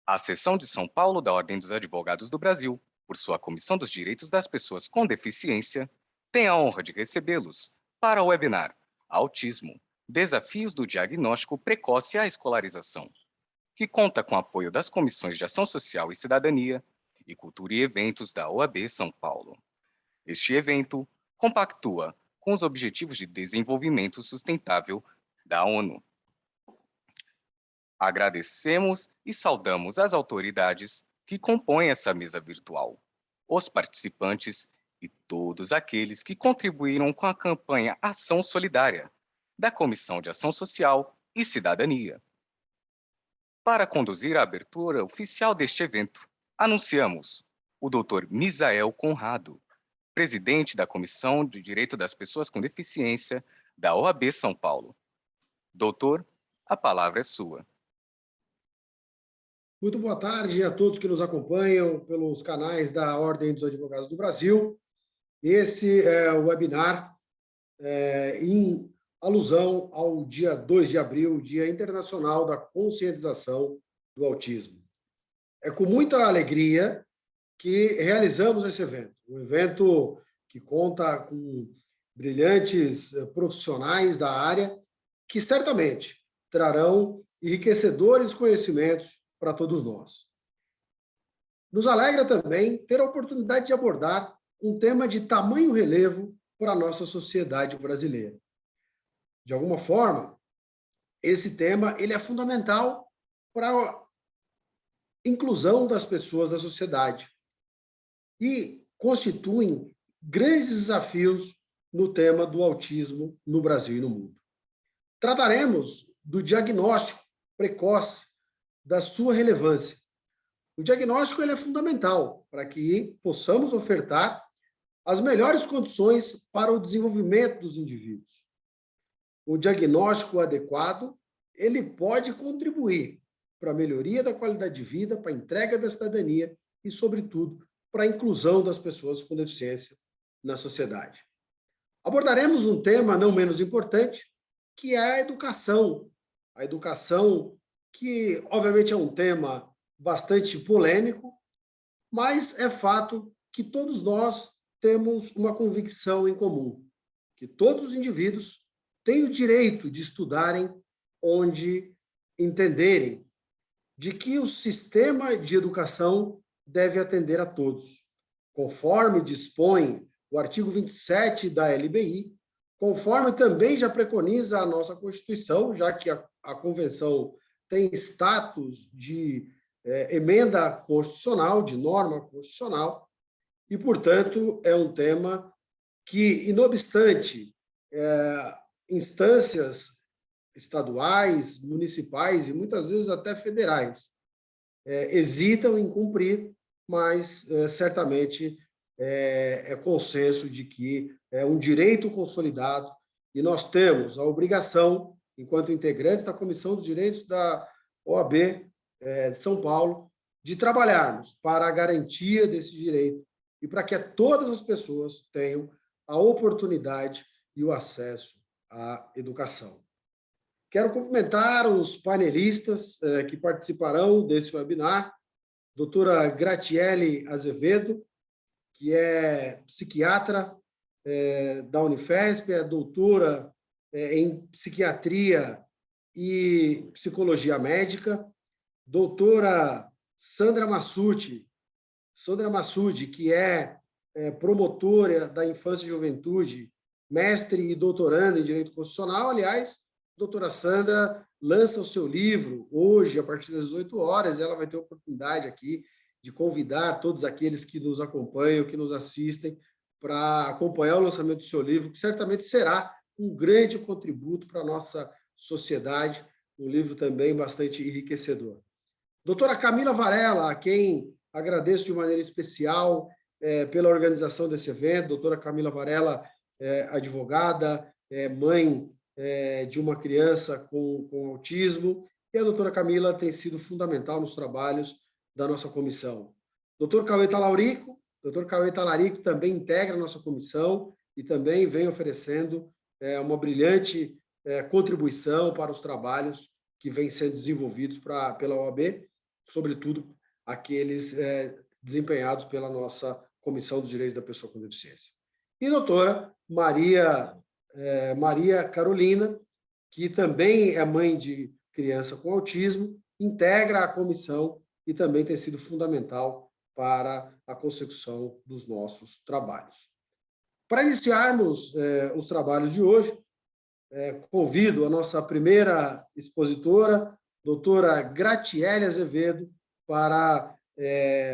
A Seção de São Paulo da Ordem dos Advogados do Brasil, por sua Comissão dos Direitos das Pessoas com Deficiência, tem a honra de recebê-los para o webinar Autismo: Desafios do Diagnóstico Precoce à Escolarização, que conta com o apoio das Comissões de Ação Social e Cidadania e Cultura e Eventos da OAB São Paulo. Este evento compactua com os Objetivos de Desenvolvimento Sustentável da ONU. Agradecemos e saudamos as autoridades que compõem essa mesa virtual, os participantes e todos aqueles que contribuíram com a campanha Ação Solidária da Comissão de Ação Social e Cidadania. Para conduzir a abertura oficial deste evento, anunciamos o Dr. Misael Conrado, presidente da Comissão de Direito das Pessoas com Deficiência da OAB São Paulo. Doutor, a palavra é sua. Muito boa tarde a todos que nos acompanham pelos canais da Ordem dos Advogados do Brasil. Esse é o webinar em alusão ao dia 2 de abril, Dia Internacional da Conscientização do Autismo. É com muita alegria que realizamos esse evento, um evento que conta com brilhantes profissionais da área que certamente trarão enriquecedores conhecimentos para todos nós. Nos alegra também ter a oportunidade de abordar um tema de tamanho relevo para a nossa sociedade brasileira. De alguma forma, esse tema ele é fundamental para a inclusão das pessoas da sociedade e constituem grandes desafios no tema do autismo no Brasil e no mundo. Trataremos do diagnóstico precoce, da sua relevância. O diagnóstico ele é fundamental para que possamos ofertar as melhores condições para o desenvolvimento dos indivíduos. O diagnóstico adequado, ele pode contribuir para a melhoria da qualidade de vida, para a entrega da cidadania e, sobretudo, para a inclusão das pessoas com deficiência na sociedade. Abordaremos um tema não menos importante, que é a educação. A educação que, obviamente, é um tema bastante polêmico, mas é fato que todos nós temos uma convicção em comum, que todos os indivíduos têm o direito de estudarem onde entenderem, de que o sistema de educação deve atender a todos, conforme dispõe o artigo 27 da LBI, conforme também já preconiza a nossa Constituição, já que a Convenção tem status de emenda constitucional, de norma constitucional, e, portanto, é um tema que, inobstante instâncias estaduais, municipais e muitas vezes até federais hesitam em cumprir, mas certamente é consenso de que é um direito consolidado e nós temos a obrigação, enquanto integrantes da Comissão dos Direitos da OAB de São Paulo, de trabalharmos para a garantia desse direito e para que todas as pessoas tenham a oportunidade e o acesso à educação. Quero cumprimentar os panelistas que participarão desse webinar, doutora Gratiele Azevedo, que é psiquiatra da Unifesp, é doutora em psiquiatria e psicologia médica, doutora Sandra Massucci, que é promotora da infância e juventude, mestre e doutoranda em direito constitucional. Aliás, doutora Sandra lança o seu livro hoje, a partir das 18 horas, ela vai ter a oportunidade aqui de convidar todos aqueles que nos acompanham, que nos assistem, para acompanhar o lançamento do seu livro, que certamente será um grande contributo para a nossa sociedade, um livro também bastante enriquecedor. Doutora Camila Varela, a quem agradeço de maneira especial pela organização desse evento. Doutora Camila Varela é advogada, é mãe de uma criança com autismo, e a doutora Camila tem sido fundamental nos trabalhos da nossa comissão. Doutor Cauê Talarico, também integra a nossa comissão e também vem oferecendo uma brilhante contribuição para os trabalhos que vêm sendo desenvolvidos pela OAB. sobretudo aqueles desempenhados pela nossa Comissão dos Direitos da Pessoa com Deficiência. E doutora Maria Carolina, que também é mãe de criança com autismo, integra a comissão e também tem sido fundamental para a consecução dos nossos trabalhos. Para iniciarmos os trabalhos de hoje, convido a nossa primeira expositora, doutora Gratiele Azevedo, para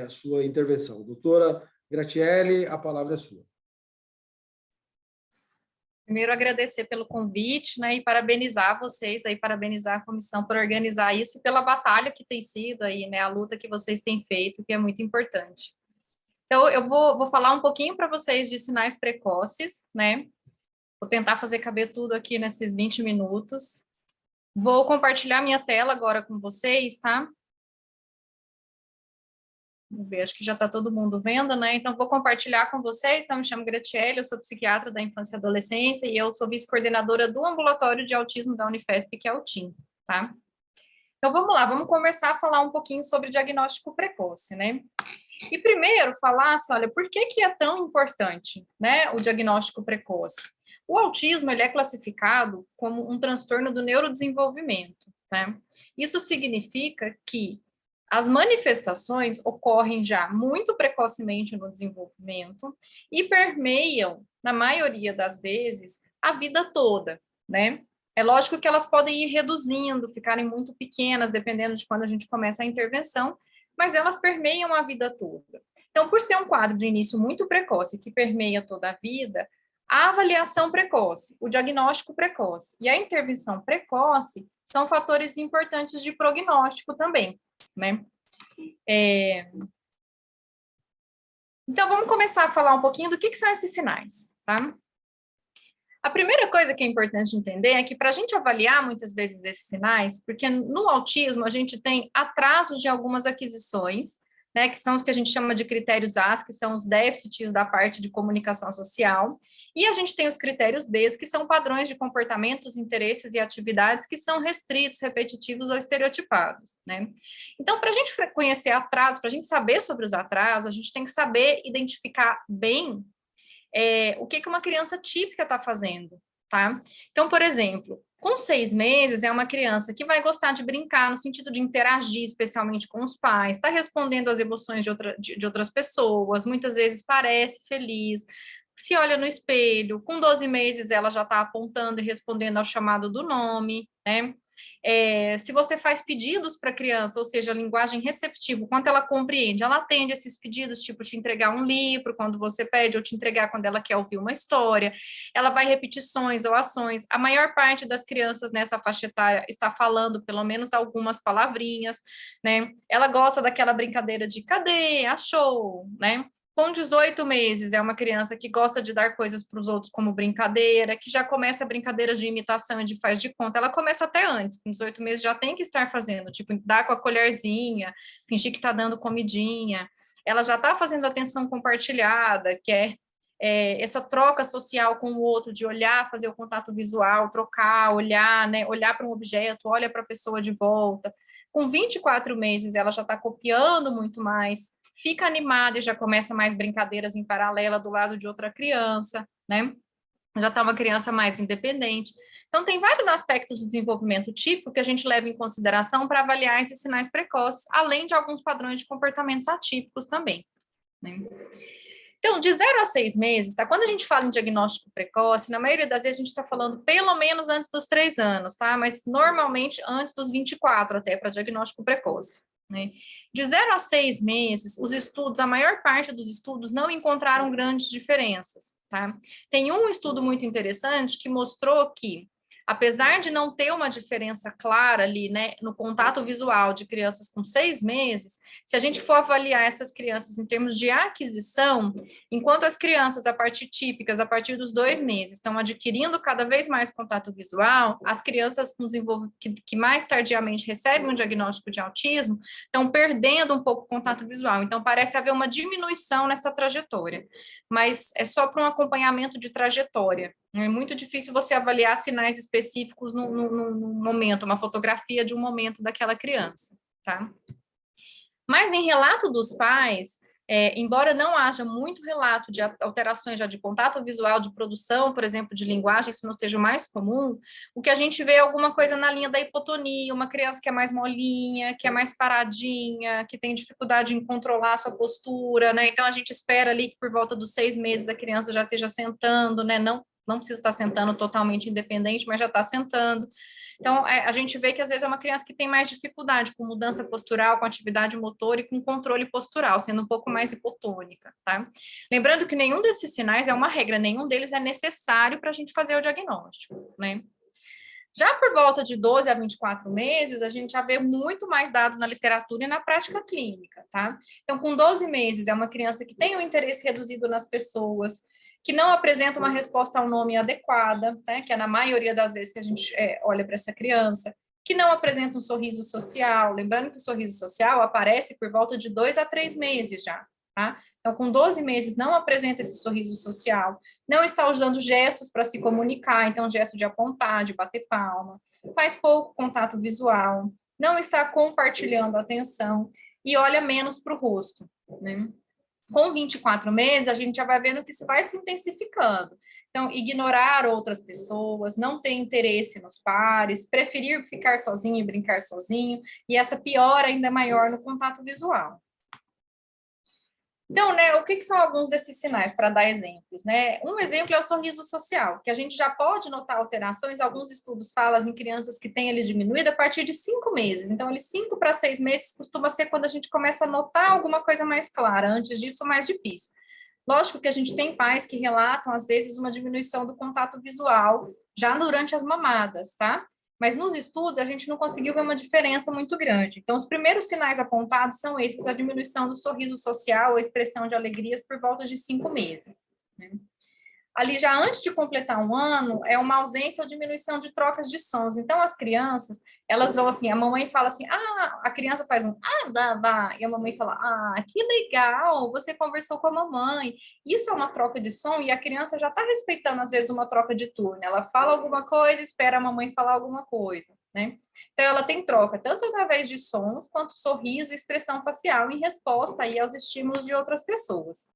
sua intervenção. Doutora Gratiele, a palavra é sua. Primeiro, agradecer pelo convite, né, e parabenizar vocês, aí, parabenizar a comissão por organizar isso e pela batalha que tem sido aí, né, a luta que vocês têm feito, que é muito importante. Então, eu vou falar um pouquinho para vocês de sinais precoces, né, vou tentar fazer caber tudo aqui nesses 20 minutos. Vou compartilhar minha tela agora com vocês, tá? Vamos ver, acho que já está todo mundo vendo, né? Então, vou compartilhar com vocês. Então, me chamo Gratiele, eu sou psiquiatra da infância e adolescência e eu sou vice-coordenadora do ambulatório de autismo da Unifesp, que é o TIM, tá? Então, vamos lá, vamos começar a falar um pouquinho sobre diagnóstico precoce, né? E primeiro, falar assim, olha, por que é tão importante, né, o diagnóstico precoce? O autismo, ele é classificado como um transtorno do neurodesenvolvimento, né? Isso significa que as manifestações ocorrem já muito precocemente no desenvolvimento e permeiam, na maioria das vezes, a vida toda, né? É lógico que elas podem ir reduzindo, ficarem muito pequenas, dependendo de quando a gente começa a intervenção, mas elas permeiam a vida toda. Então, por ser um quadro de início muito precoce, que permeia toda a vida, a avaliação precoce, o diagnóstico precoce e a intervenção precoce são fatores importantes de prognóstico também, né? Então, vamos começar a falar um pouquinho do que são esses sinais, tá? A primeira coisa que é importante entender é que para a gente avaliar muitas vezes esses sinais, porque no autismo a gente tem atrasos de algumas aquisições, né, que são os que a gente chama de critérios A's, que são os déficits da parte de comunicação social, e a gente tem os critérios B's, que são padrões de comportamentos, interesses e atividades que são restritos, repetitivos ou estereotipados, né? Então, para a gente conhecer atrasos, para a gente saber sobre os atrasos, a gente tem que saber identificar bem o que uma criança típica está fazendo, tá? Então, por exemplo, com 6 meses, é uma criança que vai gostar de brincar, no sentido de interagir, especialmente com os pais, está respondendo às emoções de outras pessoas, muitas vezes parece feliz, se olha no espelho, com 12 meses ela já está apontando e respondendo ao chamado do nome, né? Se você faz pedidos para a criança, ou seja, a linguagem receptiva, quanto ela compreende, ela atende esses pedidos, tipo te entregar um livro quando você pede, ou te entregar quando ela quer ouvir uma história, ela vai repetições ou ações. A maior parte das crianças nessa faixa etária está falando pelo menos algumas palavrinhas, né? Ela gosta daquela brincadeira de cadê, achou, né? Com 18 meses, é uma criança que gosta de dar coisas para os outros como brincadeira, que já começa brincadeiras de imitação e de faz de conta. Ela começa até antes, com 18 meses já tem que estar fazendo, tipo, dar com a colherzinha, fingir que está dando comidinha. Ela já está fazendo atenção compartilhada, que é essa troca social com o outro, de olhar, fazer o contato visual, trocar, olhar, né? Olhar para um objeto, olha para a pessoa de volta. Com 24 meses, ela já está copiando muito mais, fica animada e já começa mais brincadeiras em paralela do lado de outra criança, né? Já está uma criança mais independente. Então, tem vários aspectos do desenvolvimento típico que a gente leva em consideração para avaliar esses sinais precoces, além de alguns padrões de comportamentos atípicos também, né? Então, de 0 a 6 meses, tá? Quando a gente fala em diagnóstico precoce, na maioria das vezes a gente está falando pelo menos antes dos 3 anos, tá? Mas normalmente antes dos 24 até para diagnóstico precoce, né? De 0 a 6 meses, os estudos, a maior parte dos estudos não encontraram grandes diferenças, tá? Tem um estudo muito interessante que mostrou que, apesar de não ter uma diferença clara ali, né, no contato visual de crianças com 6 meses, se a gente for avaliar essas crianças em termos de aquisição, enquanto as crianças, a partir típicas, a partir dos 2 meses, estão adquirindo cada vez mais contato visual, as crianças com que mais tardiamente recebem um diagnóstico de autismo, estão perdendo um pouco o contato visual. Então, parece haver uma diminuição nessa trajetória, mas é só para um acompanhamento de trajetória. É muito difícil você avaliar sinais específicos no momento, uma fotografia de um momento daquela criança, tá? Mas em relato dos pais, embora não haja muito relato de alterações já de contato visual, de produção, por exemplo, de linguagem, isso não seja o mais comum, o que a gente vê é alguma coisa na linha da hipotonia, uma criança que é mais molinha, que é mais paradinha, que tem dificuldade em controlar a sua postura, né? Então, a gente espera ali que por volta dos 6 meses a criança já esteja sentando, né? Não precisa estar sentando totalmente independente, mas já está sentando. Então, a gente vê que às vezes é uma criança que tem mais dificuldade com mudança postural, com atividade motora e com controle postural, sendo um pouco mais hipotônica, tá? Lembrando que nenhum desses sinais é uma regra, nenhum deles é necessário para a gente fazer o diagnóstico, né? Já por volta de 12 a 24 meses, a gente já vê muito mais dado na literatura e na prática clínica, tá? Então, com 12 meses, é uma criança que tem um interesse reduzido nas pessoas, que não apresenta uma resposta ao nome adequada, né? Que é na maioria das vezes que a gente olha para essa criança, que não apresenta um sorriso social, lembrando que o sorriso social aparece por volta de 2 a 3 meses já, tá? Então, com 12 meses, não apresenta esse sorriso social, não está usando gestos para se comunicar, então gesto de apontar, de bater palma, faz pouco contato visual, não está compartilhando atenção e olha menos para o rosto, né? Com 24 meses, a gente já vai vendo que isso vai se intensificando. Então, ignorar outras pessoas, não ter interesse nos pares, preferir ficar sozinho e brincar sozinho, e essa piora ainda maior no contato visual. Então, né, o que são alguns desses sinais, para dar exemplos, né? Um exemplo é o sorriso social, que a gente já pode notar alterações, alguns estudos falam em crianças que têm ele diminuído a partir de 5 meses, então, ele 5 para 6 meses costuma ser quando a gente começa a notar alguma coisa mais clara, antes disso, mais difícil. Lógico que a gente tem pais que relatam, às vezes, uma diminuição do contato visual, já durante as mamadas, tá? Mas nos estudos a gente não conseguiu ver uma diferença muito grande. Então, os primeiros sinais apontados são esses, a diminuição do sorriso social, a expressão de alegrias por volta de 5 meses, né? Ali, já antes de completar um ano, é uma ausência ou diminuição de trocas de sons. Então, as crianças, elas vão assim, a mamãe fala assim, a criança faz um, dá, e a mamãe fala, que legal, você conversou com a mamãe. Isso é uma troca de som e a criança já está respeitando, às vezes, uma troca de turno. Ela fala alguma coisa, espera a mamãe falar alguma coisa, né? Então, ela tem troca, tanto através de sons, quanto sorriso e expressão facial, em resposta aí aos estímulos de outras pessoas.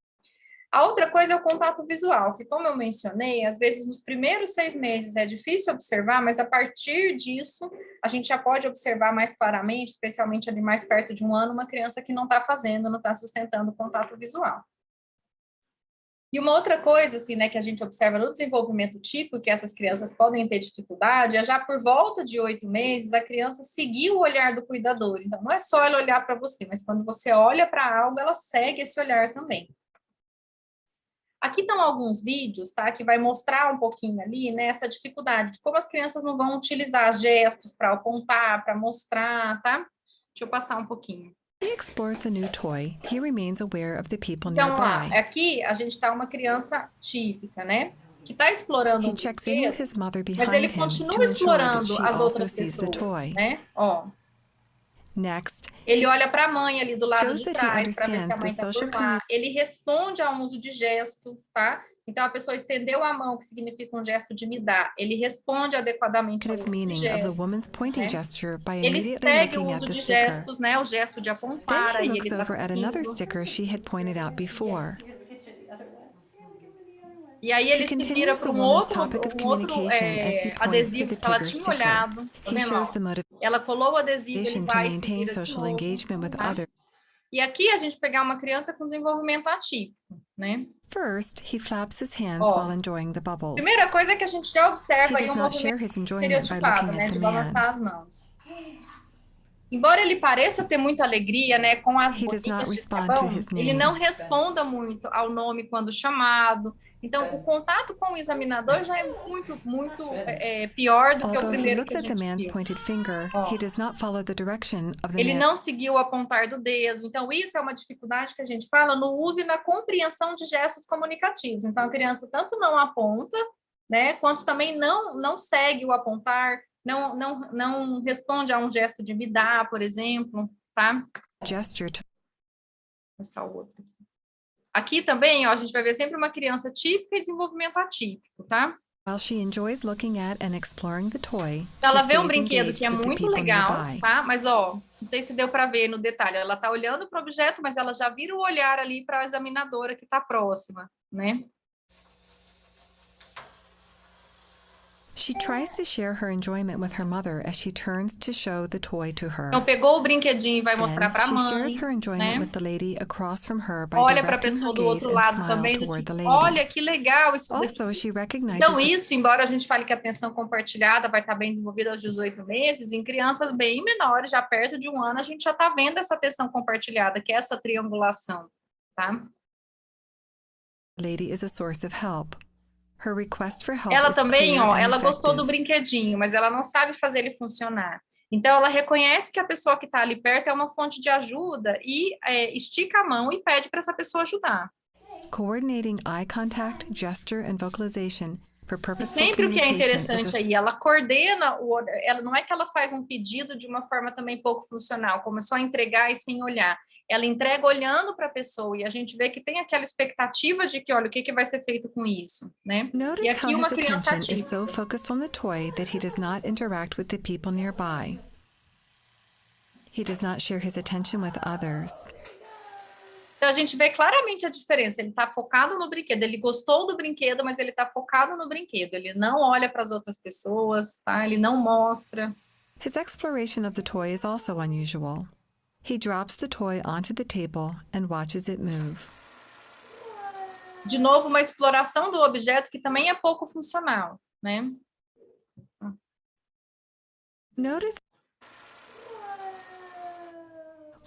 A outra coisa é o contato visual, que, como eu mencionei, às vezes nos primeiros 6 meses é difícil observar, mas a partir disso a gente já pode observar mais claramente, especialmente ali mais perto de um ano, uma criança que não está fazendo, não está sustentando o contato visual. E uma outra coisa, assim, né, que a gente observa no desenvolvimento típico, que essas crianças podem ter dificuldade, é já por volta de 8 meses, a criança seguir o olhar do cuidador. Então, não é só ela olhar para você, mas quando você olha para algo, ela segue esse olhar também. Aqui estão alguns vídeos, tá, que vai mostrar um pouquinho ali, né, essa dificuldade de como as crianças não vão utilizar gestos para apontar, para mostrar, tá? Deixa eu passar um pouquinho. He explores a new toy. He remains aware of the people Então, lá, nearby. aqui a gente está uma criança típica, né, que está explorando He checks in with his mother mas ele behind him continua to ensure that explorando she as also outras sees the pessoas, toy. né? Ó, Next, ele olha para a mãe ali do lado shows de that he trás para ver se a understands mãe the está social por lá. Ele responde ao uso de gestos, tá? Então, a pessoa estendeu a mão, que significa um gesto de me dar. Ele responde adequadamente ao uso de meaning of the gestos. woman's pointing né? gesture by Ele immediately segue o looking uso at the de sticker. gestos, né? O gesto de Then apontar, he aí looks ele está over at another seguindo. sticker she had pointed out before. E aí ele se vira continues para the um woman's outro, topic of communication as he points to adesivo the que ela Tigger tinha sticker. olhado. Tá He vendo? shows Ó? the Ela colou o adesivo, ele motivation to vai e se maintain vira de social novo, engagement with tá? others. E aqui a gente pegar uma criança com desenvolvimento atípico, né? First, he flaps his hands Ó, while enjoying the bubbles. primeira coisa é que a gente já observa He aí does um not share movimento his enjoyment by estereotipado, looking né? at the De man. balançar as mãos. Embora ele pareça ter muita alegria, né, com as He does not bolinhas de respond to sabão, his ele name. não responda muito ao nome quando chamado. Então, o contato com o examinador já é muito pior do que o Although he primeiro looks que a at the gente man's viu. pointed finger, Ó. he does not follow the direction of the Ele man. não seguiu o apontar do dedo. Então, isso é uma dificuldade que a gente fala no uso e na compreensão de gestos comunicativos. Então, a criança tanto não aponta, né, quanto também não segue o apontar, não responde a um gesto de me dar, por exemplo, tá? Gesture to Essa outra. Aqui também, ó, a gente vai ver sempre uma criança típica e desenvolvimento atípico, tá? While she enjoys looking at and exploring the toy, Ela she vê um stays brinquedo engaged que é with the muito people legal, nearby. tá? Mas, ó, não sei se deu para ver no detalhe. Ela tá olhando para o objeto, mas ela já vira o olhar ali para a examinadora que está próxima, né? She tries to share her enjoyment with her mother as she turns to show the toy to her. Então, pegou o brinquedinho e vai mostrar Then para a she mãe, shares her enjoyment né? with the lady across from her by Olha para a directing pessoa her do gaze outro and lado smile também, do toward tipo, the lady. olha que legal isso daqui. Also, she recognizes Então, that isso, embora a gente fale que a atenção compartilhada vai estar bem desenvolvida aos 18 meses, em crianças bem menores, já perto de 1 ano, a gente já está vendo essa atenção compartilhada, que é essa triangulação, tá? the lady is a source of help. Her request for help Ela is também, clear ó, and ela gostou do effective. brinquedinho, mas ela não sabe fazer ele funcionar. Então, ela reconhece que a pessoa que está ali perto é uma fonte de ajuda e estica a mão e pede para essa pessoa ajudar. Coordinating eye contact, gesture, and vocalization for E purposeful sempre o que é communication is interessante a aí, ela coordena, ela não é que ela faz um pedido de uma forma também pouco funcional, como é só entregar e sem olhar. Ela entrega olhando para a pessoa e a gente vê que tem aquela expectativa de que, olha, o que vai ser feito com isso, né? E Notice how aqui uma his criança attention is ativa. so focused on the toy that he does not interact with the people nearby. He does not share his attention with others. Então, a gente vê claramente a diferença. Ele está focado no brinquedo. Ele gostou do brinquedo, mas ele está focado no brinquedo. Ele não olha para as outras pessoas, tá? Ele não mostra. His exploration of the toy is also unusual. He drops the toy onto the table and watches it move. De novo, uma exploração do objeto que também é pouco funcional, né? Notice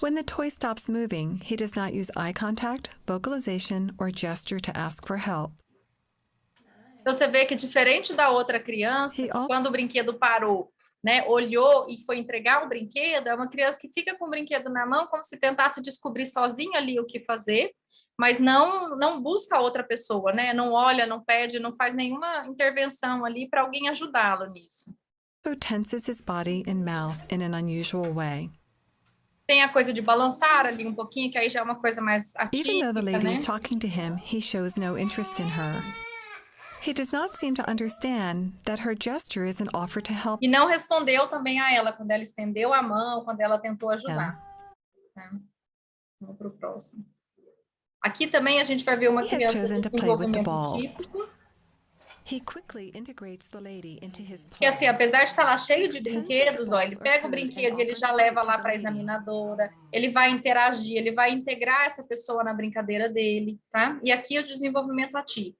when the toy stops moving, he does not use eye contact, vocalization, or gesture to ask for help. Então, você vê que diferente da outra criança, quando o brinquedo parou, né, olhou e foi entregar o brinquedo, é uma criança que fica com o brinquedo na mão como se tentasse descobrir sozinha ali o que fazer, mas não busca outra pessoa, né? Não olha, não pede, não faz nenhuma intervenção ali para alguém ajudá-lo nisso. So tenses his body and mouth in an unusual way. Tem a coisa de balançar ali um pouquinho, que aí já é uma coisa mais Even though the artística, lady né? is talking to him, he shows no interest in her. He does not seem to understand that her gesture is an offer to help E não respondeu também a ela, quando ela estendeu a mão, quando ela tentou ajudar. Tá? Vamos para o próximo. Aqui também a gente vai ver uma He has criança chosen de to play with the desenvolvimento balls. típico. He quickly integrates the lady into his Que play. assim, apesar de estar lá cheio de brinquedos, ó, ele pega o brinquedo e ele já leva lá para a examinadora, ele vai interagir, ele vai integrar essa pessoa na brincadeira dele, tá? E aqui é o desenvolvimento atípico.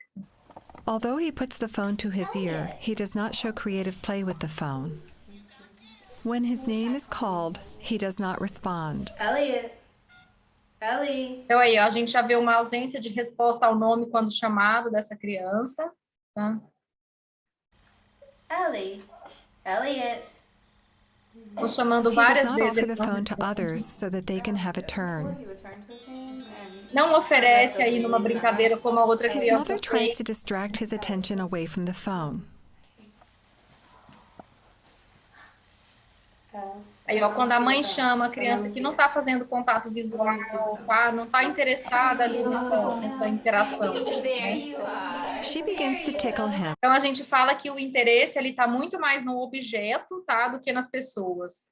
Although he puts the phone to his ear, he does not show creative play with the phone. When his name is called, he does not respond. Elliot. Ellie. Então aí, ó, a gente já vê uma ausência de resposta ao nome quando chamado dessa criança, tá? Ellie. Elliot. Estou chamando He does várias not vezes. offer ele the não phone to responde. others so that they can have a turn. You return to his name and Não oferece aí numa brincadeira como a outra His criança mother tries fez. to distract his attention away from the phone. Aí, ó, quando a mãe chama a criança que não está fazendo contato visual, tá? Não está interessada ali nessa interação. there you are. She begins to tickle him. Então, a gente fala que o interesse ele está muito mais no objeto, tá? Do que nas pessoas.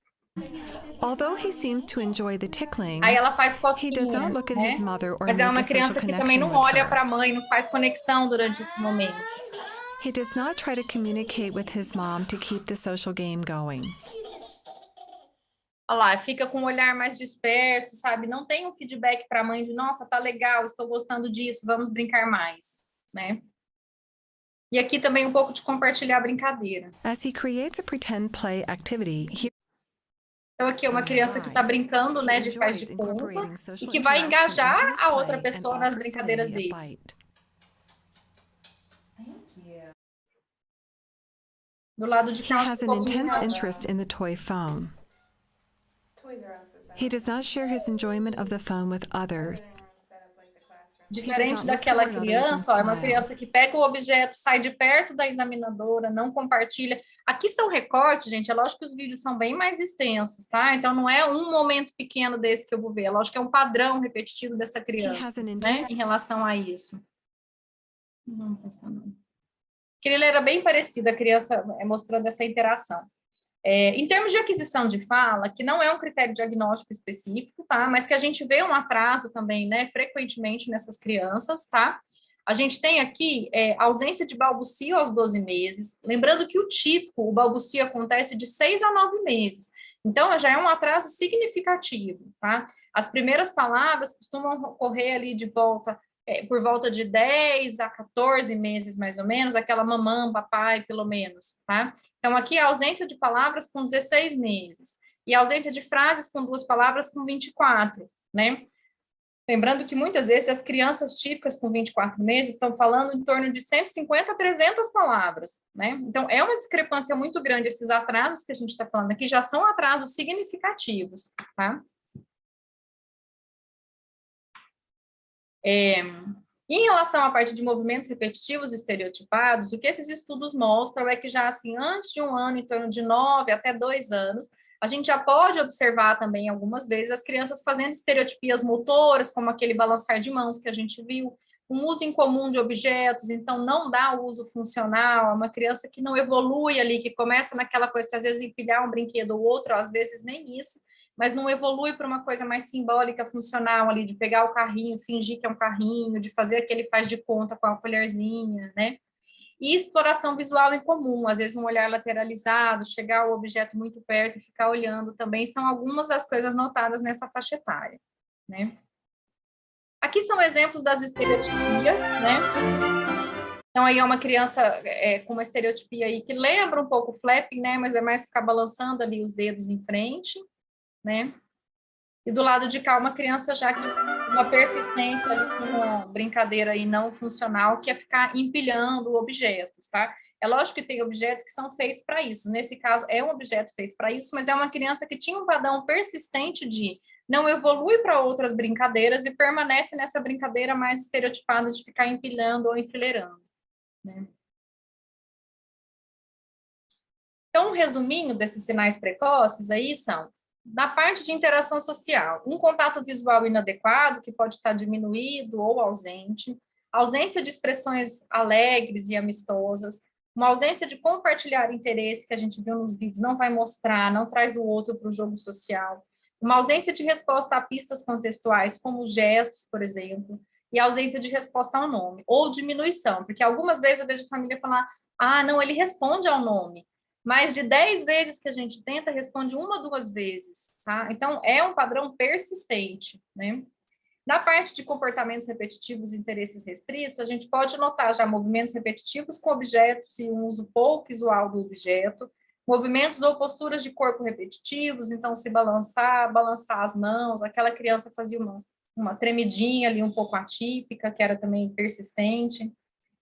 Although he seems to enjoy the tickling, Aí ela faz he cosquinha, does not look at né? his mother or Mas é make uma a social criança que também connection não with olha her. para a mãe, não faz conexão durante esse momento. He does not try to communicate with his mom to keep the social game going. Olha lá, fica com o olhar mais disperso, sabe? Não tem um feedback para a mãe de, nossa, tá legal, estou gostando disso, vamos brincar mais, né? E aqui também um pouco de compartilhar a brincadeira. As he creates a pretend play activity, he Então aqui é uma criança que está brincando, né, de faz de conta, e que vai engajar a outra pessoa nas brincadeiras dele. Do lado de He cá, has um an pouquinho intense mais. interest in the toy phone. Toys R Us is He does not share his enjoyment of the phone with others. set up like the classroom. Diferente daquela criança, ó, é uma criança que pega o objeto, sai de perto da examinadora, não compartilha. Aqui são recortes, gente, é lógico que os vídeos são bem mais extensos, tá? Então não é um momento pequeno desse que eu vou ver, é lógico que é um padrão repetitivo dessa He criança, has an né, intense em relação a isso. Não vamos passar não. que ele era bem parecido, a criança mostrando essa interação. Em termos de aquisição de fala, que não é um critério diagnóstico específico, tá? Mas que a gente vê um atraso também, né, frequentemente nessas crianças, tá? A gente tem aqui ausência de balbucio aos 12 meses, lembrando que o típico, o balbucio acontece de 6 a 9 meses, então já é um atraso significativo, tá? As primeiras palavras costumam ocorrer ali de volta, por volta de 10 a 14 meses, mais ou menos, aquela mamãe, papai, pelo menos, tá? Então, aqui a ausência de palavras com 16 meses, e a ausência de frases com 2 palavras com 24, né? Lembrando que muitas vezes as crianças típicas com 24 meses estão falando em torno de 150 a 300 palavras, né? Então, é uma discrepância muito grande. Esses atrasos que a gente está falando aqui já são atrasos significativos, tá? Em relação à parte de movimentos repetitivos estereotipados, o que esses estudos mostram é que já assim, antes de 1 ano, em torno de 9 até 2 anos, a gente já pode observar também algumas vezes as crianças fazendo estereotipias motoras, como aquele balançar de mãos que a gente viu, um uso incomum de objetos, então não dá o uso funcional, é uma criança que não evolui ali, que começa naquela coisa de às vezes empilhar um brinquedo ou outro, às vezes nem isso, mas não evolui para uma coisa mais simbólica, funcional ali, de pegar o carrinho, fingir que é um carrinho, de fazer aquele faz de conta com a colherzinha, né? E exploração visual em comum, às vezes um olhar lateralizado, chegar ao objeto muito perto e ficar olhando também, são algumas das coisas notadas nessa faixa etária, né? Aqui são exemplos das estereotipias, né? Então, aí é uma criança com uma estereotipia aí que lembra um pouco o flapping, né? Mas é mais ficar balançando ali os dedos em frente, né? E do lado de cá, uma criança já que uma persistência ali, uma brincadeira aí não funcional, que é ficar empilhando objetos, tá? É lógico que tem objetos que são feitos para isso. Nesse caso, é um objeto feito para isso, mas é uma criança que tinha um padrão persistente de não evolui para outras brincadeiras e permanece nessa brincadeira mais estereotipada de ficar empilhando ou enfileirando, né? Então, um resuminho desses sinais precoces aí são: na parte de interação social, um contato visual inadequado, que pode estar diminuído ou ausente, ausência de expressões alegres e amistosas, uma ausência de compartilhar interesse, que a gente viu nos vídeos, não vai mostrar, não traz o outro para o jogo social, uma ausência de resposta a pistas contextuais, como gestos, por exemplo, e ausência de resposta ao nome, ou diminuição, porque algumas vezes eu vejo a família falar, não, ele responde ao nome, mais de 10 vezes que a gente tenta, responde 1 ou 2 vezes, tá? Então, é um padrão persistente, né? Na parte de comportamentos repetitivos e interesses restritos, a gente pode notar já movimentos repetitivos com objetos e um uso pouco visual do objeto, movimentos ou posturas de corpo repetitivos, então se balançar as mãos, aquela criança fazia uma tremidinha ali um pouco atípica, que era também persistente.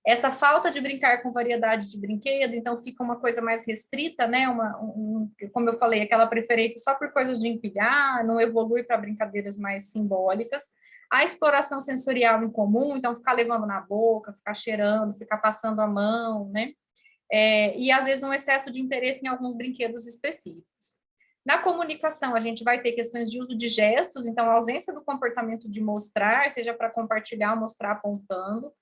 Essa falta de brincar com variedade de brinquedo, então fica uma coisa mais restrita, né? Como eu falei, aquela preferência só por coisas de empilhar, não evolui para brincadeiras mais simbólicas. A exploração sensorial em comum, então ficar levando na boca, ficar cheirando, ficar passando a mão, né? E às vezes um excesso de interesse em alguns brinquedos específicos. Na comunicação, a gente vai ter questões de uso de gestos, então a ausência do comportamento de mostrar, seja para compartilhar, mostrar apontando,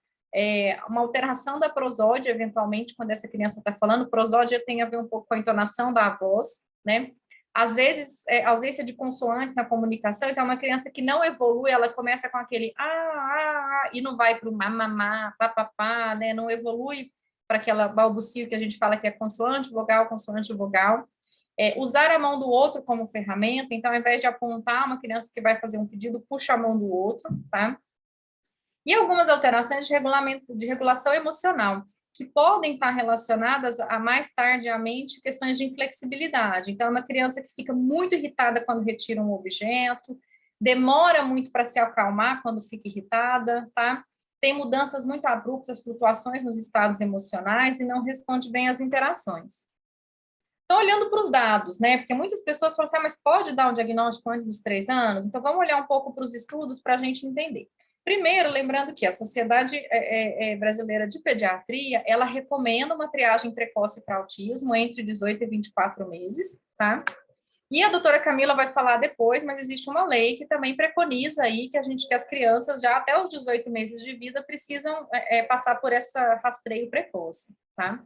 uma alteração da prosódia, eventualmente, quando essa criança está falando, prosódia tem a ver um pouco com a entonação da voz, né? Às vezes, ausência de consoantes na comunicação, então uma criança que não evolui, ela começa com aquele e não vai para o mamamá, papapá, né? Não evolui para aquela balbucio que a gente fala que é consoante, vogal. Usar a mão do outro como ferramenta, então, ao invés de apontar uma criança que vai fazer um pedido, puxa a mão do outro, tá? E algumas alterações de regulação emocional, que podem estar relacionadas a mais tardiamente questões de inflexibilidade. Então, é uma criança que fica muito irritada quando retira um objeto, demora muito para se acalmar quando fica irritada, tá? Tem mudanças muito abruptas, flutuações nos estados emocionais e não responde bem às interações. Então, olhando para os dados, né? Porque muitas pessoas falam assim, mas pode dar um diagnóstico antes dos 3 anos? Então, vamos olhar um pouco para os estudos para a gente entender. Primeiro, lembrando que a Sociedade Brasileira de Pediatria, ela recomenda uma triagem precoce para autismo entre 18 e 24 meses, tá? E a doutora Camila vai falar depois, mas existe uma lei que também preconiza aí que as crianças já até os 18 meses de vida precisam passar por esse rastreio precoce, tá?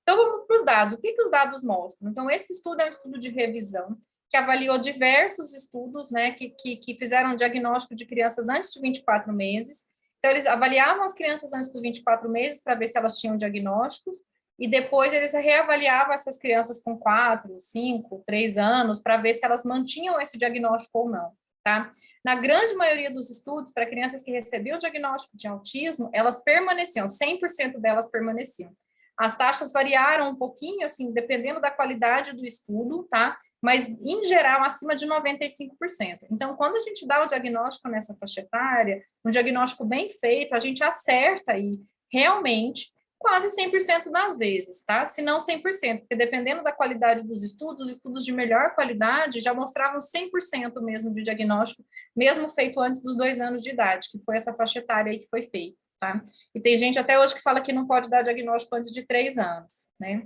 Então, vamos para os dados. O que os dados mostram? Então, esse estudo é um estudo de revisão que avaliou diversos estudos, né, que fizeram um diagnóstico de crianças antes de 24 meses. Então, eles avaliavam as crianças antes de 24 meses para ver se elas tinham diagnósticos, e depois eles reavaliavam essas crianças com 4, 5, 3 anos, para ver se elas mantinham esse diagnóstico ou não, tá? Na grande maioria dos estudos, para crianças que recebiam o diagnóstico de autismo, elas permaneciam, 100% delas permaneciam. As taxas variaram um pouquinho, assim, dependendo da qualidade do estudo, tá? Mas, em geral, acima de 95%. Então, quando a gente dá o diagnóstico nessa faixa etária, um diagnóstico bem feito, a gente acerta aí, realmente, quase 100% das vezes, tá? Se não 100%, porque dependendo da qualidade dos estudos, os estudos de melhor qualidade já mostravam 100% mesmo de diagnóstico, mesmo feito antes dos 2 anos de idade, que foi essa faixa etária aí que foi feita, tá? E tem gente até hoje que fala que não pode dar diagnóstico antes de 3 anos, né?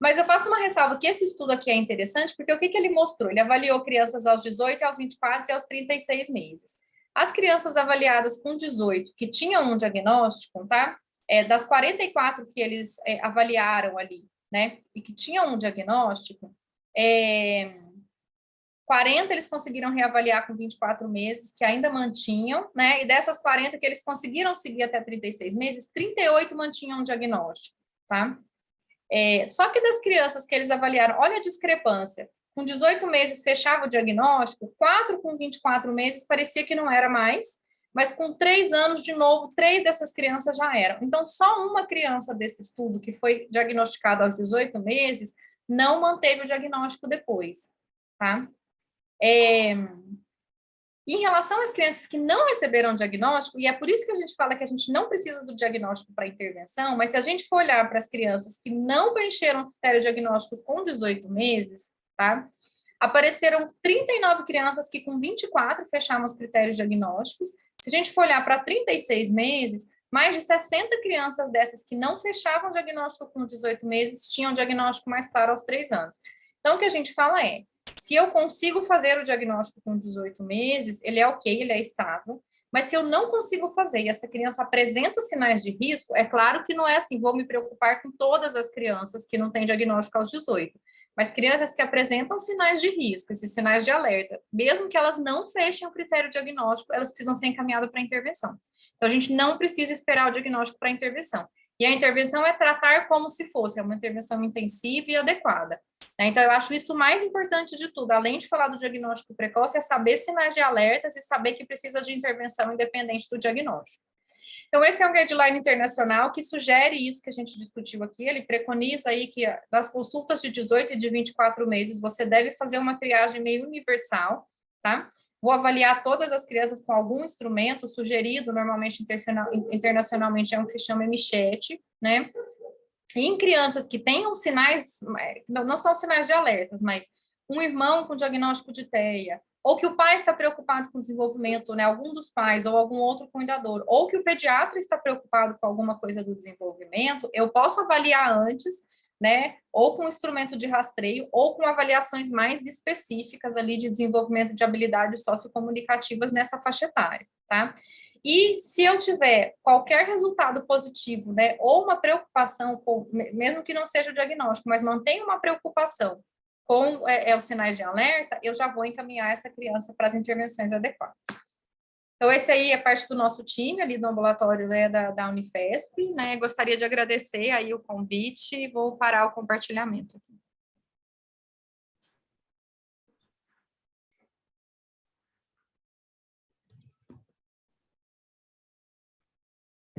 Mas eu faço uma ressalva que esse estudo aqui é interessante, porque o que ele mostrou? Ele avaliou crianças aos 18, aos 24 e aos 36 meses. As crianças avaliadas com 18, que tinham um diagnóstico, tá? Das 44 que eles avaliaram ali, né, e que tinham um diagnóstico, 40 eles conseguiram reavaliar com 24 meses, que ainda mantinham, né, e dessas 40 que eles conseguiram seguir até 36 meses, 38 mantinham um diagnóstico, tá? Só que das crianças que eles avaliaram, olha a discrepância, com 18 meses fechava o diagnóstico, 4 com 24 meses parecia que não era mais, mas com 3 anos, de novo, 3 dessas crianças já eram. Então, só uma criança desse estudo, que foi diagnosticada aos 18 meses, não manteve o diagnóstico depois, tá? Em relação às crianças que não receberam diagnóstico, e é por isso que a gente fala que a gente não precisa do diagnóstico para intervenção, mas se a gente for olhar para as crianças que não preencheram o critério diagnóstico com 18 meses, tá? Apareceram 39 crianças que com 24 fecharam os critérios diagnósticos. Se a gente for olhar para 36 meses, mais de 60 crianças dessas que não fechavam o diagnóstico com 18 meses tinham diagnóstico mais claro aos 3 anos. Então, o que a gente fala é, se eu consigo fazer o diagnóstico com 18 meses, ele é ok, ele é estável, mas se eu não consigo fazer e essa criança apresenta sinais de risco, é claro que não é assim, vou me preocupar com todas as crianças que não têm diagnóstico aos 18, mas crianças que apresentam sinais de risco, esses sinais de alerta, mesmo que elas não fechem o critério diagnóstico, elas precisam ser encaminhadas para intervenção. Então, a gente não precisa esperar o diagnóstico para intervenção. E a intervenção é tratar como se fosse uma intervenção intensiva e adequada, né? Então, eu acho isso o mais importante de tudo, além de falar do diagnóstico precoce, é saber sinais de alertas e saber que precisa de intervenção independente do diagnóstico. Então, esse é um guideline internacional que sugere isso que a gente discutiu aqui, ele preconiza aí que nas consultas de 18 e de 24 meses, você deve fazer uma triagem meio universal, tá? Vou avaliar todas as crianças com algum instrumento sugerido, normalmente internacionalmente é um que se chama MCHET, né? E em crianças que tenham sinais, não são sinais de alertas, mas um irmão com diagnóstico de TEA, ou que o pai está preocupado com o desenvolvimento, né, algum dos pais, ou algum outro cuidador, ou que o pediatra está preocupado com alguma coisa do desenvolvimento, eu posso avaliar antes, né, ou com instrumento de rastreio, ou com avaliações mais específicas ali de desenvolvimento de habilidades sociocomunicativas nessa faixa etária, tá? E se eu tiver qualquer resultado positivo, né, ou uma preocupação, mesmo que não seja o diagnóstico, mas mantenha uma preocupação com os sinais de alerta, eu já vou encaminhar essa criança para as intervenções adequadas. Então, esse aí é parte do nosso time ali do ambulatório, né, da Unifesp, né, gostaria de agradecer aí o convite e vou parar o compartilhamento aqui.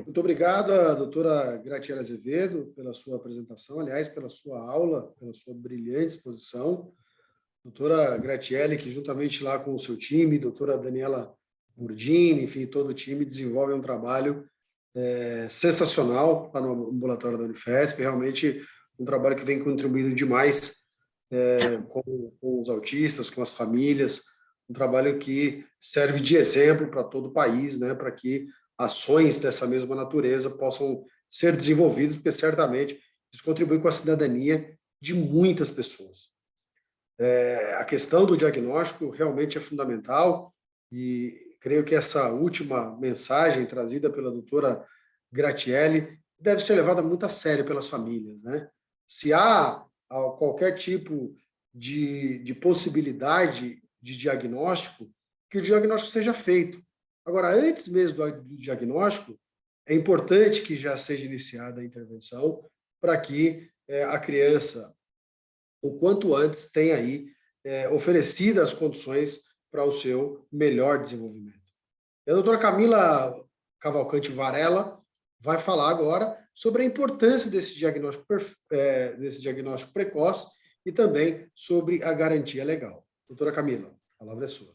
Muito obrigado, doutora Graciela Azevedo, pela sua apresentação, aliás, pela sua aula, pela sua brilhante exposição. Doutora Graciele, que juntamente lá com o seu time, doutora Daniela Burdini, enfim, todo o time, desenvolve um trabalho sensacional lá no ambulatório da Unifesp, realmente um trabalho que vem contribuindo demais com os autistas, com as famílias, um trabalho que serve de exemplo para todo o país, né, para que ações dessa mesma natureza possam ser desenvolvidas, porque certamente isso contribui com a cidadania de muitas pessoas. A questão do diagnóstico realmente é fundamental e creio que essa última mensagem trazida pela doutora Gratielli deve ser levada muito a sério pelas famílias, né? Se há qualquer tipo de possibilidade de diagnóstico, que o diagnóstico seja feito. Agora, antes mesmo do diagnóstico, é importante que já seja iniciada a intervenção para que a criança, o quanto antes, tenha aí oferecidas as condições para o seu melhor desenvolvimento. E a doutora Camila Cavalcante Varela vai falar agora sobre a importância desse diagnóstico precoce e também sobre a garantia legal. Doutora Camila, a palavra é sua.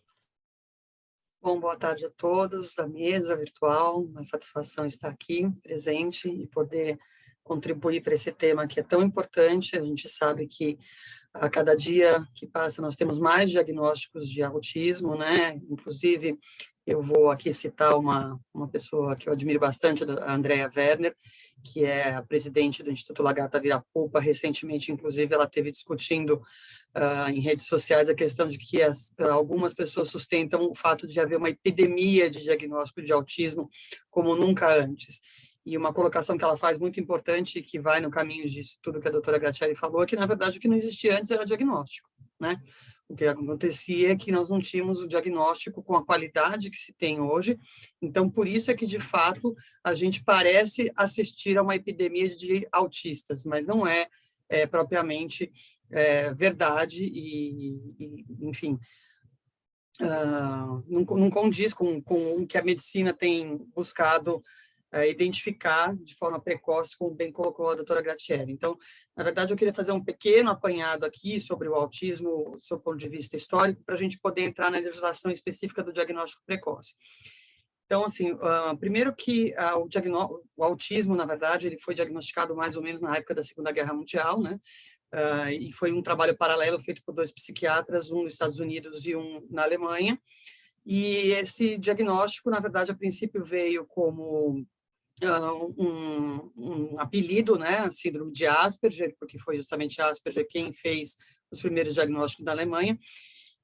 Bom, boa tarde a todos da mesa virtual. Uma satisfação estar aqui presente e poder contribuir para esse tema que é tão importante. A gente sabe que a cada dia que passa nós temos mais diagnósticos de autismo, né? Inclusive, eu vou aqui citar uma pessoa que eu admiro bastante, a Andrea Werner, que é a presidente do Instituto Lagarta Virapupa. Recentemente, inclusive, ela esteve discutindo em redes sociais a questão de que algumas pessoas sustentam o fato de haver uma epidemia de diagnóstico de autismo como nunca antes. E uma colocação que ela faz muito importante, que vai no caminho disso tudo que a doutora Gratielli falou, é que, na verdade, o que não existia antes era diagnóstico, né? O que acontecia é que nós não tínhamos o diagnóstico com a qualidade que se tem hoje. Então, por isso é que, de fato, a gente parece assistir a uma epidemia de autistas, mas não é, propriamente verdade enfim, não condiz com o que a medicina tem buscado identificar de forma precoce, como bem colocou a doutora Gratielli. Então, na verdade, eu queria fazer um pequeno apanhado aqui sobre o autismo, do seu ponto de vista histórico, para a gente poder entrar na legislação específica do diagnóstico precoce. Então, assim, primeiro que o autismo, na verdade, ele foi diagnosticado mais ou menos na época da Segunda Guerra Mundial, né? E foi um trabalho paralelo feito por 2 psiquiatras, um nos Estados Unidos e um na Alemanha. E esse diagnóstico, na verdade, a princípio veio como um apelido, né, a síndrome de Asperger, porque foi justamente Asperger quem fez os primeiros diagnósticos na Alemanha,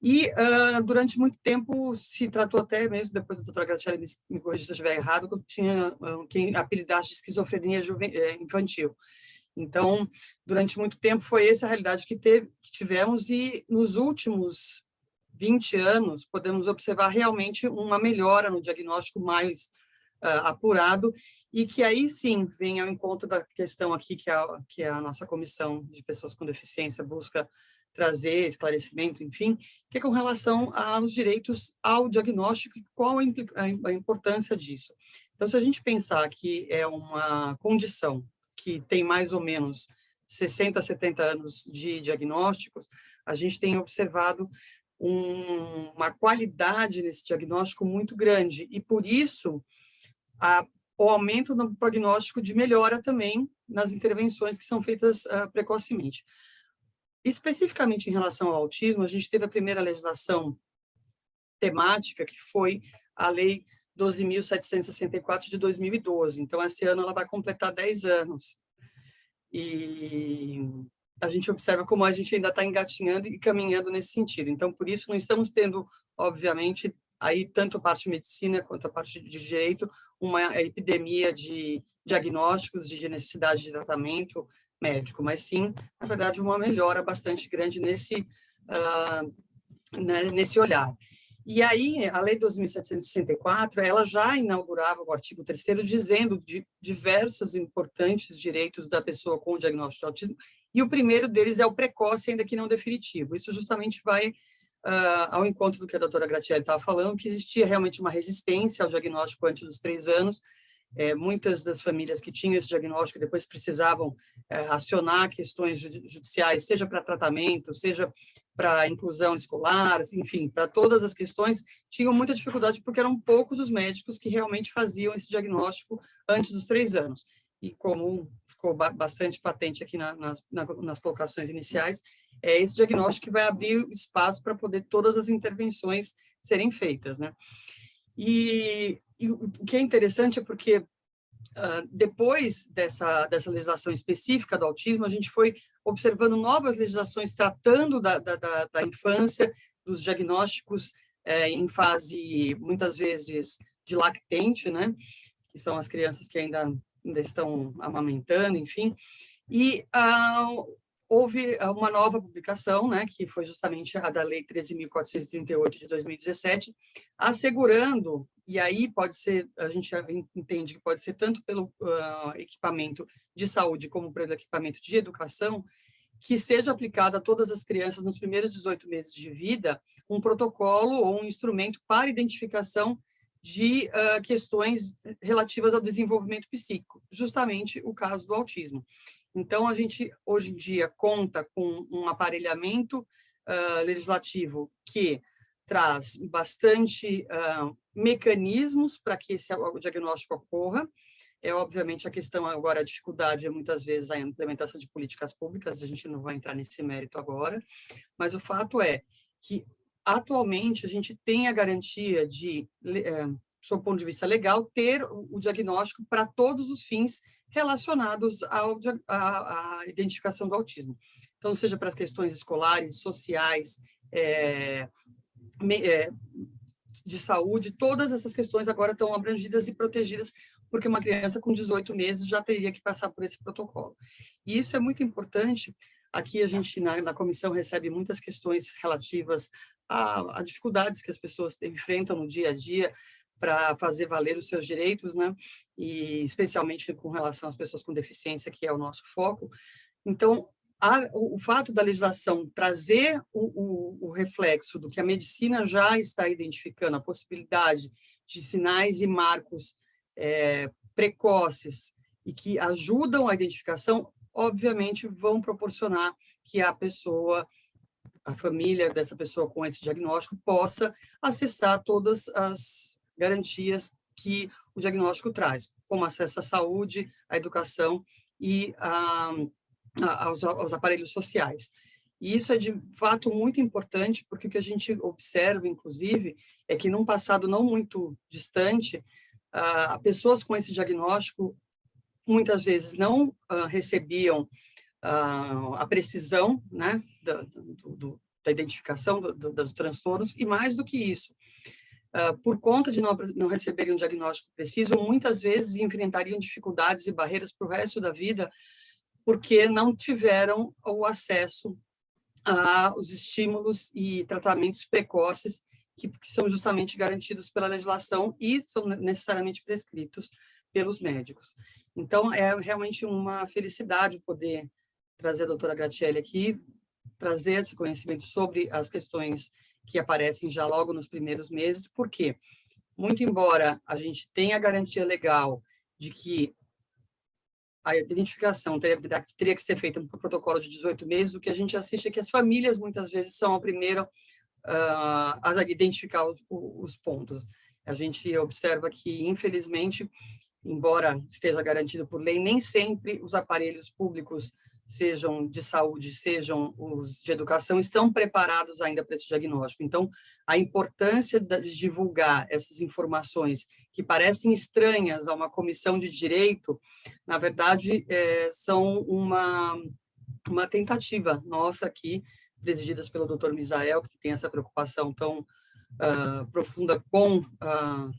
e durante muito tempo se tratou até mesmo, depois a doutora Gratielli me corrija se eu estiver errado, que tinha quem apelidasse de esquizofrenia infantil. Então, durante muito tempo foi essa a realidade que tivemos, e nos últimos 20 anos podemos observar realmente uma melhora no diagnóstico mais apurado, e que aí sim vem ao encontro da questão aqui que a nossa comissão de pessoas com deficiência busca trazer esclarecimento, enfim, que é com relação aos direitos ao diagnóstico e qual a importância disso. Então, se a gente pensar que é uma condição que tem mais ou menos 60, 70 anos de diagnósticos, a gente tem observado uma qualidade nesse diagnóstico muito grande, e por isso o aumento no prognóstico de melhora também nas intervenções que são feitas precocemente. Especificamente em relação ao autismo, a gente teve a primeira legislação temática, que foi a Lei 12.764 de 2012. Então, esse ano ela vai completar 10 anos. E a gente observa como a gente ainda está engatinhando e caminhando nesse sentido. Então, por isso, não estamos tendo, obviamente, aí tanto a parte de medicina quanto a parte de direito, uma epidemia de diagnósticos de necessidade de tratamento médico, mas sim, na verdade, uma melhora bastante grande nesse olhar. E aí, a Lei 2.764, ela já inaugurava o artigo 3º, dizendo de diversos importantes direitos da pessoa com o diagnóstico de autismo, e o primeiro deles é o precoce, ainda que não definitivo. Isso justamente vai ao encontro do que a doutora Gratielli estava falando, que existia realmente uma resistência ao diagnóstico antes dos 3 anos. Muitas das famílias que tinham esse diagnóstico depois precisavam acionar questões judiciais, seja para tratamento, seja para inclusão escolar, enfim, para todas as questões, tinham muita dificuldade porque eram poucos os médicos que realmente faziam esse diagnóstico antes dos 3 anos. E como ficou bastante patente aqui nas colocações iniciais, é esse diagnóstico que vai abrir espaço para poder todas as intervenções serem feitas, né? E o que é interessante é porque Depois dessa legislação específica do autismo, a gente foi observando novas legislações tratando da infância, dos diagnósticos em fase, muitas vezes, de lactente, né? Que são as crianças que ainda estão amamentando, enfim. E houve uma nova publicação, né, que foi justamente a da Lei 13.438 de 2017, assegurando, e aí pode ser, a gente entende que pode ser tanto pelo equipamento de saúde como pelo equipamento de educação, que seja aplicado a todas as crianças nos primeiros 18 meses de vida um protocolo ou um instrumento para identificação de questões relativas ao desenvolvimento psíquico, justamente o caso do autismo. Então, a gente, hoje em dia, conta com um aparelhamento legislativo que traz bastante mecanismos para que o diagnóstico ocorra. Obviamente, a questão agora, a dificuldade é, muitas vezes, a implementação de políticas públicas, a gente não vai entrar nesse mérito agora, mas o fato é que, atualmente, a gente tem a garantia de, sob o ponto de vista legal, ter o diagnóstico para todos os fins relacionados à identificação do autismo. Então, seja para as questões escolares, sociais, de saúde, todas essas questões agora estão abrangidas e protegidas, porque uma criança com 18 meses já teria que passar por esse protocolo. E isso é muito importante. Aqui a gente, na comissão, recebe muitas questões relativas a dificuldades que as pessoas enfrentam no dia a dia, para fazer valer os seus direitos, né? E especialmente com relação às pessoas com deficiência, que é o nosso foco. Então, o fato da legislação trazer o reflexo do que a medicina já está identificando, a possibilidade de sinais e marcos precoces e que ajudam a identificação, obviamente vão proporcionar que a pessoa, a família dessa pessoa com esse diagnóstico possa acessar todas as garantias que o diagnóstico traz, como acesso à saúde, à educação e aos aparelhos sociais. E isso é, de fato, muito importante, porque o que a gente observa, inclusive, é que, num passado não muito distante, pessoas com esse diagnóstico, muitas vezes, não recebiam a precisão, né, da identificação dos transtornos, e mais do que isso, por conta de não receberem um diagnóstico preciso, muitas vezes enfrentariam dificuldades e barreiras para o resto da vida, porque não tiveram o acesso aos estímulos e tratamentos precoces que são justamente garantidos pela legislação e são necessariamente prescritos pelos médicos. Então, é realmente uma felicidade poder trazer a doutora Graziele aqui, trazer esse conhecimento sobre as questões que aparecem já logo nos primeiros meses, porque, muito embora a gente tenha a garantia legal de que a identificação teria que ser feita por protocolo de 18 meses, o que a gente assiste é que as famílias, muitas vezes, são a primeira a identificar os pontos. A gente observa que, infelizmente, embora esteja garantido por lei, nem sempre os aparelhos públicos, sejam de saúde, sejam os de educação, estão preparados ainda para esse diagnóstico. Então, a importância de divulgar essas informações que parecem estranhas a uma comissão de direito, na verdade, são uma tentativa nossa aqui, presididas pelo Dr. Misael, que tem essa preocupação tão profunda com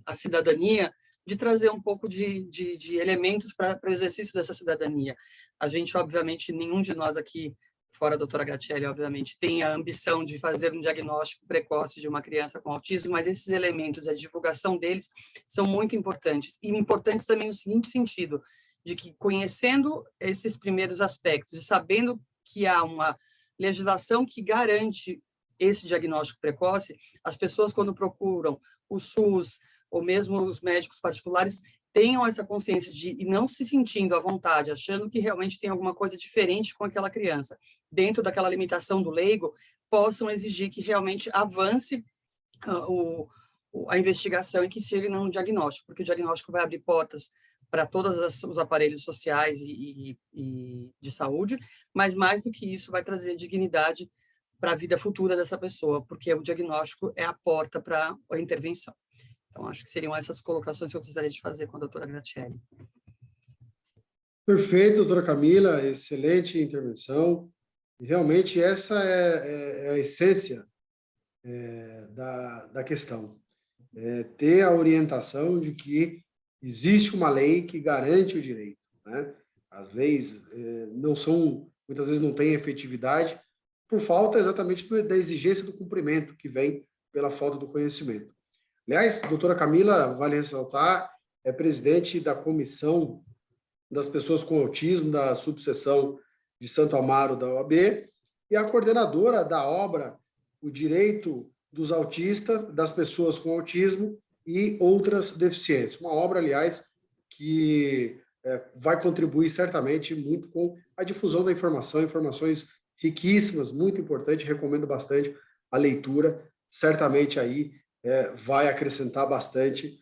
a cidadania, de trazer um pouco de elementos para o exercício dessa cidadania. A gente, obviamente, nenhum de nós aqui, fora a doutora Graziele, obviamente, tem a ambição de fazer um diagnóstico precoce de uma criança com autismo, mas esses elementos, a divulgação deles, são muito importantes. E importantes também no seguinte sentido, de que, conhecendo esses primeiros aspectos e sabendo que há uma legislação que garante esse diagnóstico precoce, as pessoas, quando procuram o SUS, ou mesmo os médicos particulares, tenham essa consciência e não se sentindo à vontade, achando que realmente tem alguma coisa diferente com aquela criança, dentro daquela limitação do leigo, possam exigir que realmente avance a investigação e que chegue num diagnóstico, porque o diagnóstico vai abrir portas para todos os aparelhos sociais e de saúde, mas mais do que isso vai trazer dignidade para a vida futura dessa pessoa, porque o diagnóstico é a porta para a intervenção. Então, acho que seriam essas colocações que eu gostaria de fazer com a doutora Graziele. Perfeito, doutora Camila, excelente intervenção. E realmente essa é a essência da questão. Ter a orientação de que existe uma lei que garante o direito, né? As leis não são, muitas vezes não têm efetividade por falta exatamente da exigência do cumprimento que vem pela falta do conhecimento. Aliás, a doutora Camila, vale ressaltar, é presidente da Comissão das Pessoas com Autismo da subseção de Santo Amaro da OAB e a coordenadora da obra O Direito dos Autistas, das Pessoas com Autismo e Outras Deficiências. Uma obra, aliás, que vai contribuir certamente muito com a difusão da informação, informações riquíssimas, muito importante, recomendo bastante a leitura, certamente aí vai acrescentar bastante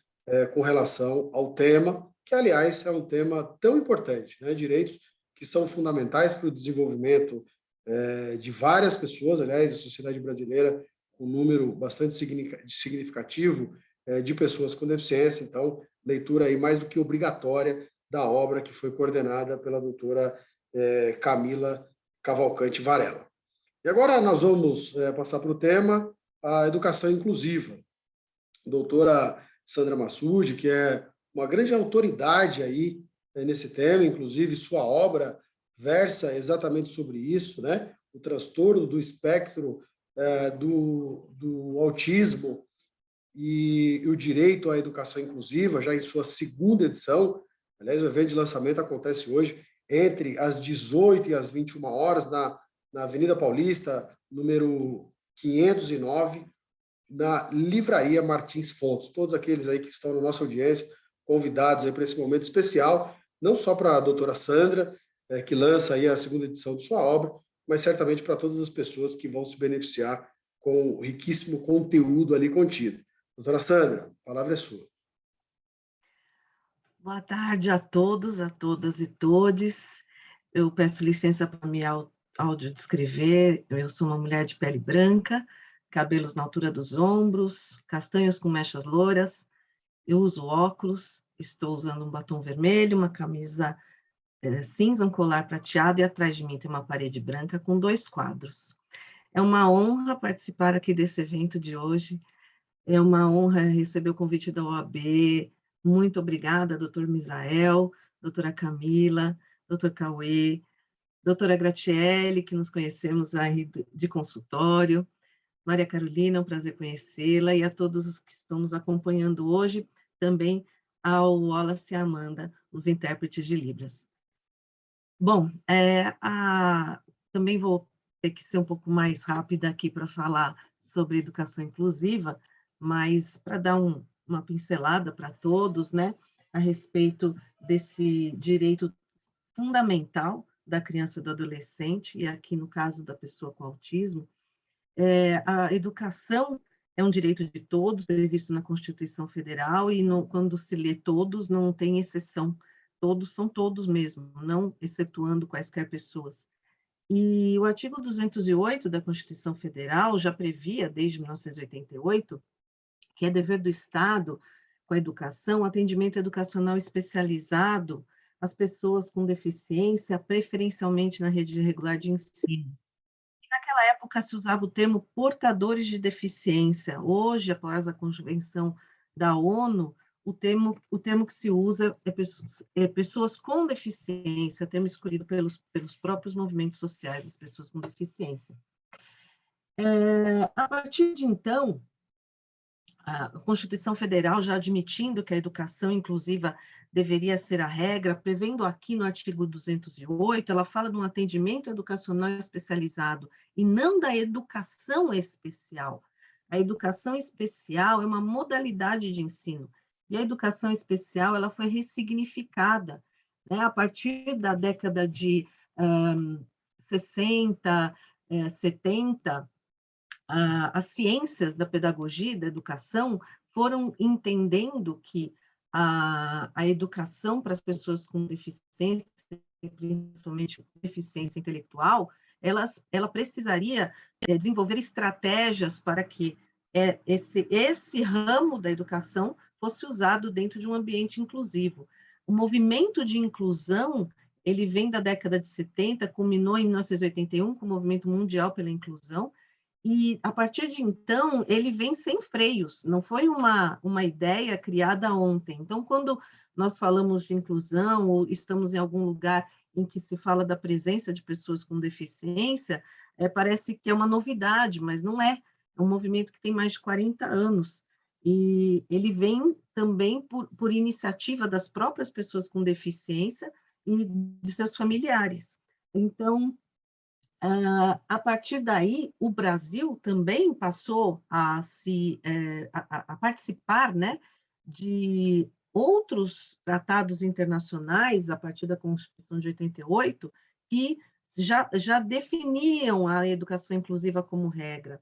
com relação ao tema, que, aliás, é um tema tão importante, né? Direitos que são fundamentais para o desenvolvimento de várias pessoas, aliás, a sociedade brasileira com um número bastante significativo de pessoas com deficiência, então, leitura aí mais do que obrigatória da obra que foi coordenada pela doutora Camila Cavalcante Varela. E agora nós vamos passar para o tema, a educação inclusiva. Doutora Sandra Massoudi, que é uma grande autoridade aí nesse tema, inclusive sua obra versa exatamente sobre isso, né? O transtorno do espectro do autismo e o direito à educação inclusiva, já em sua segunda edição. Aliás, o evento de lançamento acontece hoje entre as 18 e as 21 horas na Avenida Paulista, número 509, na Livraria Martins Fontes. Todos aqueles aí que estão na nossa audiência, convidados aí para esse momento especial, não só para a doutora Sandra, que lança aí a segunda edição de sua obra, mas certamente para todas as pessoas que vão se beneficiar com o riquíssimo conteúdo ali contido. Doutora Sandra, a palavra é sua. Boa tarde a todos, a todas e todes. Eu peço licença para me audiodescrever. Eu sou uma mulher de pele branca, cabelos na altura dos ombros, castanhos com mechas louras. Eu uso óculos, estou usando um batom vermelho, uma camisa cinza, um colar prateado e atrás de mim tem uma parede branca com 2 quadros. É uma honra participar aqui desse evento de hoje. É uma honra receber o convite da OAB. Muito obrigada, doutor Misael, doutora Camila, doutor Cauê, doutora Graciele, que nos conhecemos aí de consultório, Maria Carolina, é um prazer conhecê-la, e a todos os que estão nos acompanhando hoje, também ao Wallace e Amanda, os intérpretes de Libras. Bom, também vou ter que ser um pouco mais rápida aqui para falar sobre educação inclusiva, mas para dar uma pincelada para todos, né, a respeito desse direito fundamental da criança e do adolescente, e aqui no caso da pessoa com autismo, a educação é um direito de todos, previsto na Constituição Federal, e quando se lê todos, não tem exceção, todos são todos mesmo, não excetuando quaisquer pessoas. E o artigo 208 da Constituição Federal já previa, desde 1988, que é dever do Estado, com a educação, atendimento educacional especializado às pessoas com deficiência, preferencialmente na rede regular de ensino. Naquela época se usava o termo portadores de deficiência. Hoje, após a Convenção da ONU, o termo que se usa é pessoas com deficiência, termo escolhido pelos próprios movimentos sociais das pessoas com deficiência. A partir de então, a Constituição Federal, já admitindo que a educação inclusiva deveria ser a regra, prevendo aqui no artigo 208, ela fala de um atendimento educacional especializado e não da educação especial. A educação especial é uma modalidade de ensino, e a educação especial ela foi ressignificada, né, a partir da década de 60, 70, as ciências da pedagogia e da educação foram entendendo que a educação para as pessoas com deficiência, principalmente deficiência intelectual, ela precisaria desenvolver estratégias para que esse ramo da educação fosse usado dentro de um ambiente inclusivo. O movimento de inclusão, ele vem da década de 70, culminou em 1981 com o Movimento Mundial pela Inclusão, e, a partir de então, ele vem sem freios, não foi uma ideia criada ontem. Então, quando nós falamos de inclusão, ou estamos em algum lugar em que se fala da presença de pessoas com deficiência, parece que é uma novidade, mas não é. É um movimento que tem mais de 40 anos. E ele vem também por iniciativa das próprias pessoas com deficiência e de seus familiares. Então, a partir daí, o Brasil também passou a participar, né, de outros tratados internacionais, a partir da Constituição de 88, que já definiam a educação inclusiva como regra.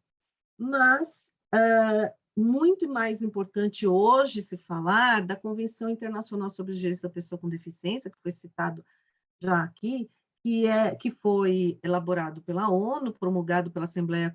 Mas, muito mais importante hoje se falar da Convenção Internacional sobre os Direitos da Pessoa com Deficiência, que foi citado já aqui, que foi elaborado pela ONU, promulgado pela Assembleia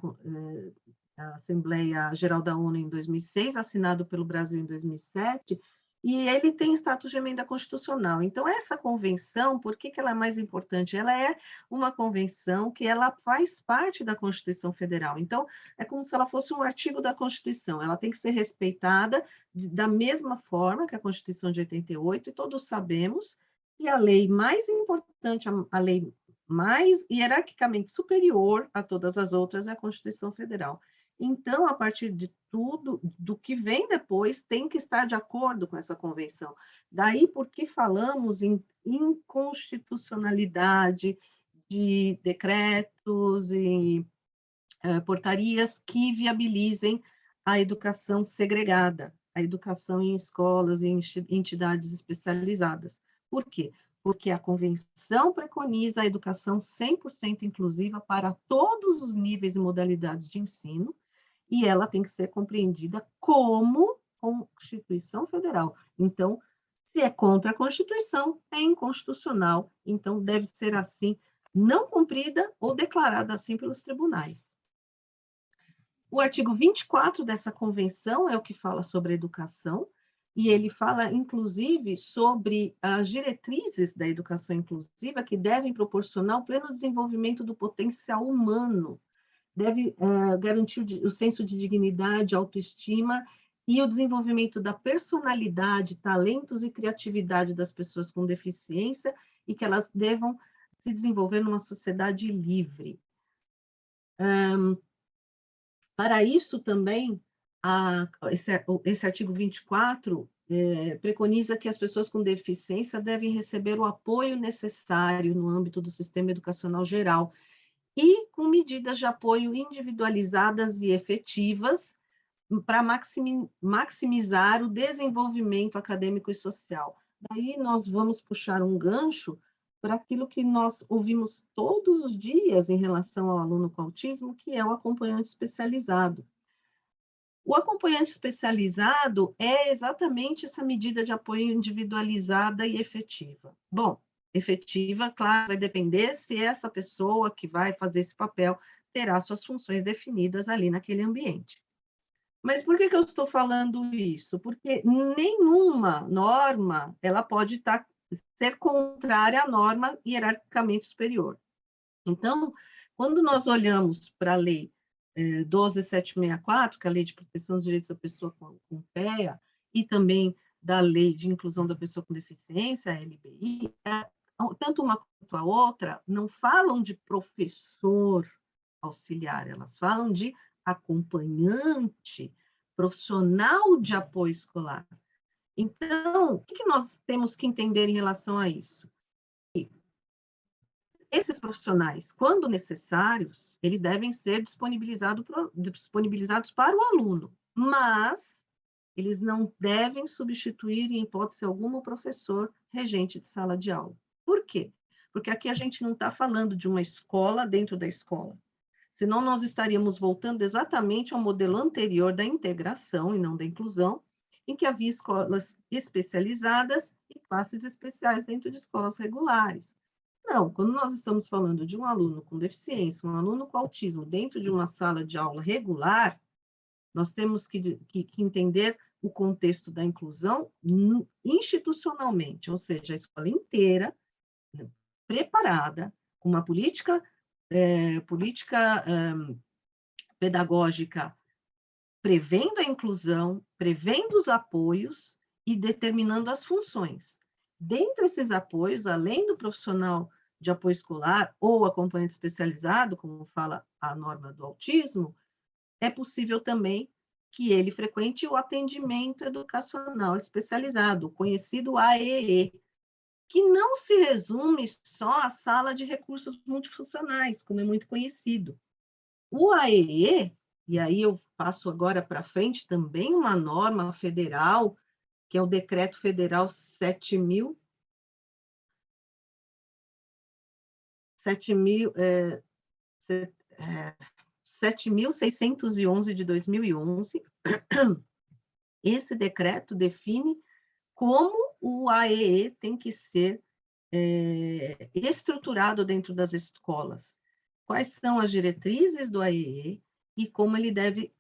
Geral da ONU em 2006, assinado pelo Brasil em 2007, e ele tem status de emenda constitucional. Então, essa convenção, por que ela é mais importante? Ela é uma convenção que ela faz parte da Constituição Federal. Então, é como se ela fosse um artigo da Constituição. Ela tem que ser respeitada da mesma forma que a Constituição de 88, e todos sabemos que a lei mais importante, a lei mais hierarquicamente superior a todas as outras é a Constituição Federal. Então, a partir de tudo, do que vem depois, tem que estar de acordo com essa convenção. Daí porque falamos em inconstitucionalidade de decretos e portarias que viabilizem a educação segregada, a educação em escolas e entidades especializadas. Por quê? Porque a convenção preconiza a educação 100% inclusiva para todos os níveis e modalidades de ensino, e ela tem que ser compreendida como Constituição Federal. Então, se é contra a Constituição, é inconstitucional, então deve ser assim, não cumprida ou declarada assim pelos tribunais. O artigo 24 dessa convenção é o que fala sobre a educação, e ele fala, inclusive, sobre as diretrizes da educação inclusiva que devem proporcionar o pleno desenvolvimento do potencial humano, deve garantir o senso de dignidade, autoestima e o desenvolvimento da personalidade, talentos e criatividade das pessoas com deficiência, e que elas devam se desenvolver numa sociedade livre. Para isso também, esse artigo 24 preconiza que as pessoas com deficiência devem receber o apoio necessário no âmbito do sistema educacional geral e com medidas de apoio individualizadas e efetivas para maximizar o desenvolvimento acadêmico e social. Daí nós vamos puxar um gancho para aquilo que nós ouvimos todos os dias em relação ao aluno com autismo, que é o acompanhante especializado. O acompanhante especializado é exatamente essa medida de apoio individualizada e efetiva. Bom, efetiva, claro, vai depender se essa pessoa que vai fazer esse papel terá suas funções definidas ali naquele ambiente. Mas por que eu estou falando isso? Porque nenhuma norma ela pode ser contrária à norma hierarquicamente superior. Então, quando nós olhamos para a lei 12.764, que é a Lei de Proteção dos Direitos da Pessoa com PEA, e também da Lei de Inclusão da Pessoa com Deficiência, a LBI, tanto uma quanto a outra não falam de professor auxiliar, elas falam de acompanhante, profissional de apoio escolar. Então, o que nós temos que entender em relação a isso? Esses profissionais, quando necessários, eles devem ser disponibilizados para o aluno, mas eles não devem substituir, em hipótese alguma, o professor regente de sala de aula. Por quê? Porque aqui a gente não está falando de uma escola dentro da escola, senão nós estaríamos voltando exatamente ao modelo anterior da integração e não da inclusão, em que havia escolas especializadas e classes especiais dentro de escolas regulares. Não, quando nós estamos falando de um aluno com deficiência, um aluno com autismo dentro de uma sala de aula regular, nós temos que entender o contexto da inclusão institucionalmente, ou seja, a escola inteira, preparada, com uma política pedagógica prevendo a inclusão, prevendo os apoios e determinando as funções. Dentre esses apoios, além do profissional de apoio escolar ou acompanhante especializado, como fala a norma do autismo, é possível também que ele frequente o atendimento educacional especializado, o conhecido AEE, que não se resume só à sala de recursos multifuncionais, como é muito conhecido. O AEE, e aí eu passo agora para frente também uma norma federal, que é o Decreto Federal 7.611 de 2011. Esse decreto define como o AEE tem que ser estruturado dentro das escolas. Quais são as diretrizes do AEE e como ele deve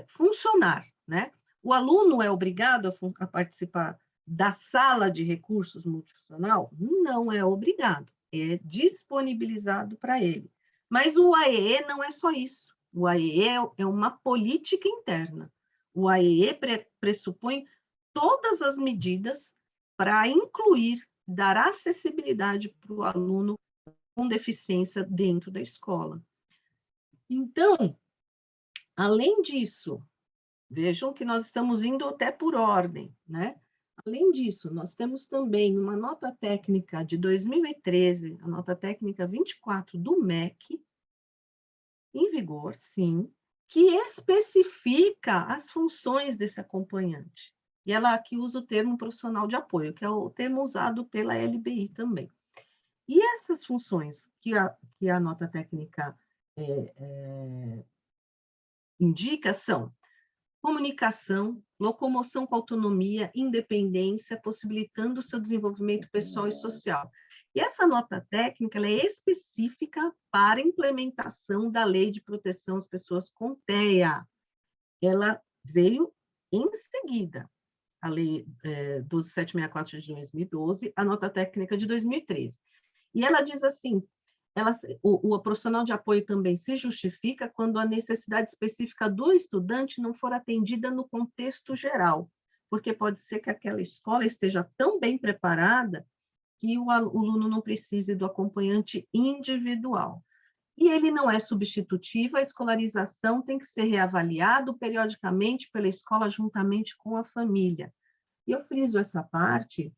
funcionar, né? O aluno é obrigado a participar da sala de recursos multifuncional? Não é obrigado, é disponibilizado para ele. Mas o AEE não é só isso. O AEE é uma política interna. O AEE pressupõe todas as medidas para incluir, dar acessibilidade para o aluno com deficiência dentro da escola. Então, além disso, vejam que nós estamos indo até por ordem, né? Além disso, nós temos também uma nota técnica de 2013, a nota técnica 24 do MEC, em vigor, sim, que especifica as funções desse acompanhante. E ela aqui usa o termo profissional de apoio, que é o termo usado pela LBI também. E essas funções que a nota técnica indica são comunicação, locomoção com autonomia, independência, possibilitando o seu desenvolvimento pessoal e social. E essa nota técnica ela é específica para a implementação da Lei de Proteção às Pessoas com TEA. Ela veio em seguida, a Lei 12764 de 2012, a nota técnica de 2013. E ela diz assim, o profissional de apoio também se justifica quando a necessidade específica do estudante não for atendida no contexto geral, porque pode ser que aquela escola esteja tão bem preparada que o aluno não precise do acompanhante individual. E ele não é substitutivo, a escolarização tem que ser reavaliado periodicamente pela escola juntamente com a família. E eu friso essa parte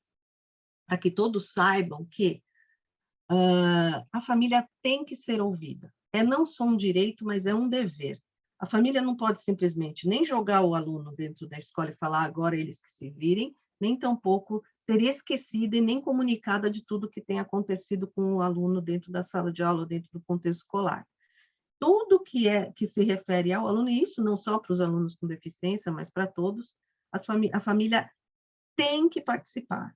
para que todos saibam que a família tem que ser ouvida. É não só um direito, mas é um dever. A família não pode simplesmente nem jogar o aluno dentro da escola e falar agora eles que se virem, nem tampouco ser esquecida e nem comunicada de tudo que tem acontecido com o aluno dentro da sala de aula, dentro do contexto escolar. Tudo que se refere ao aluno, e isso não só para os alunos com deficiência, mas para todos, a família tem que participar.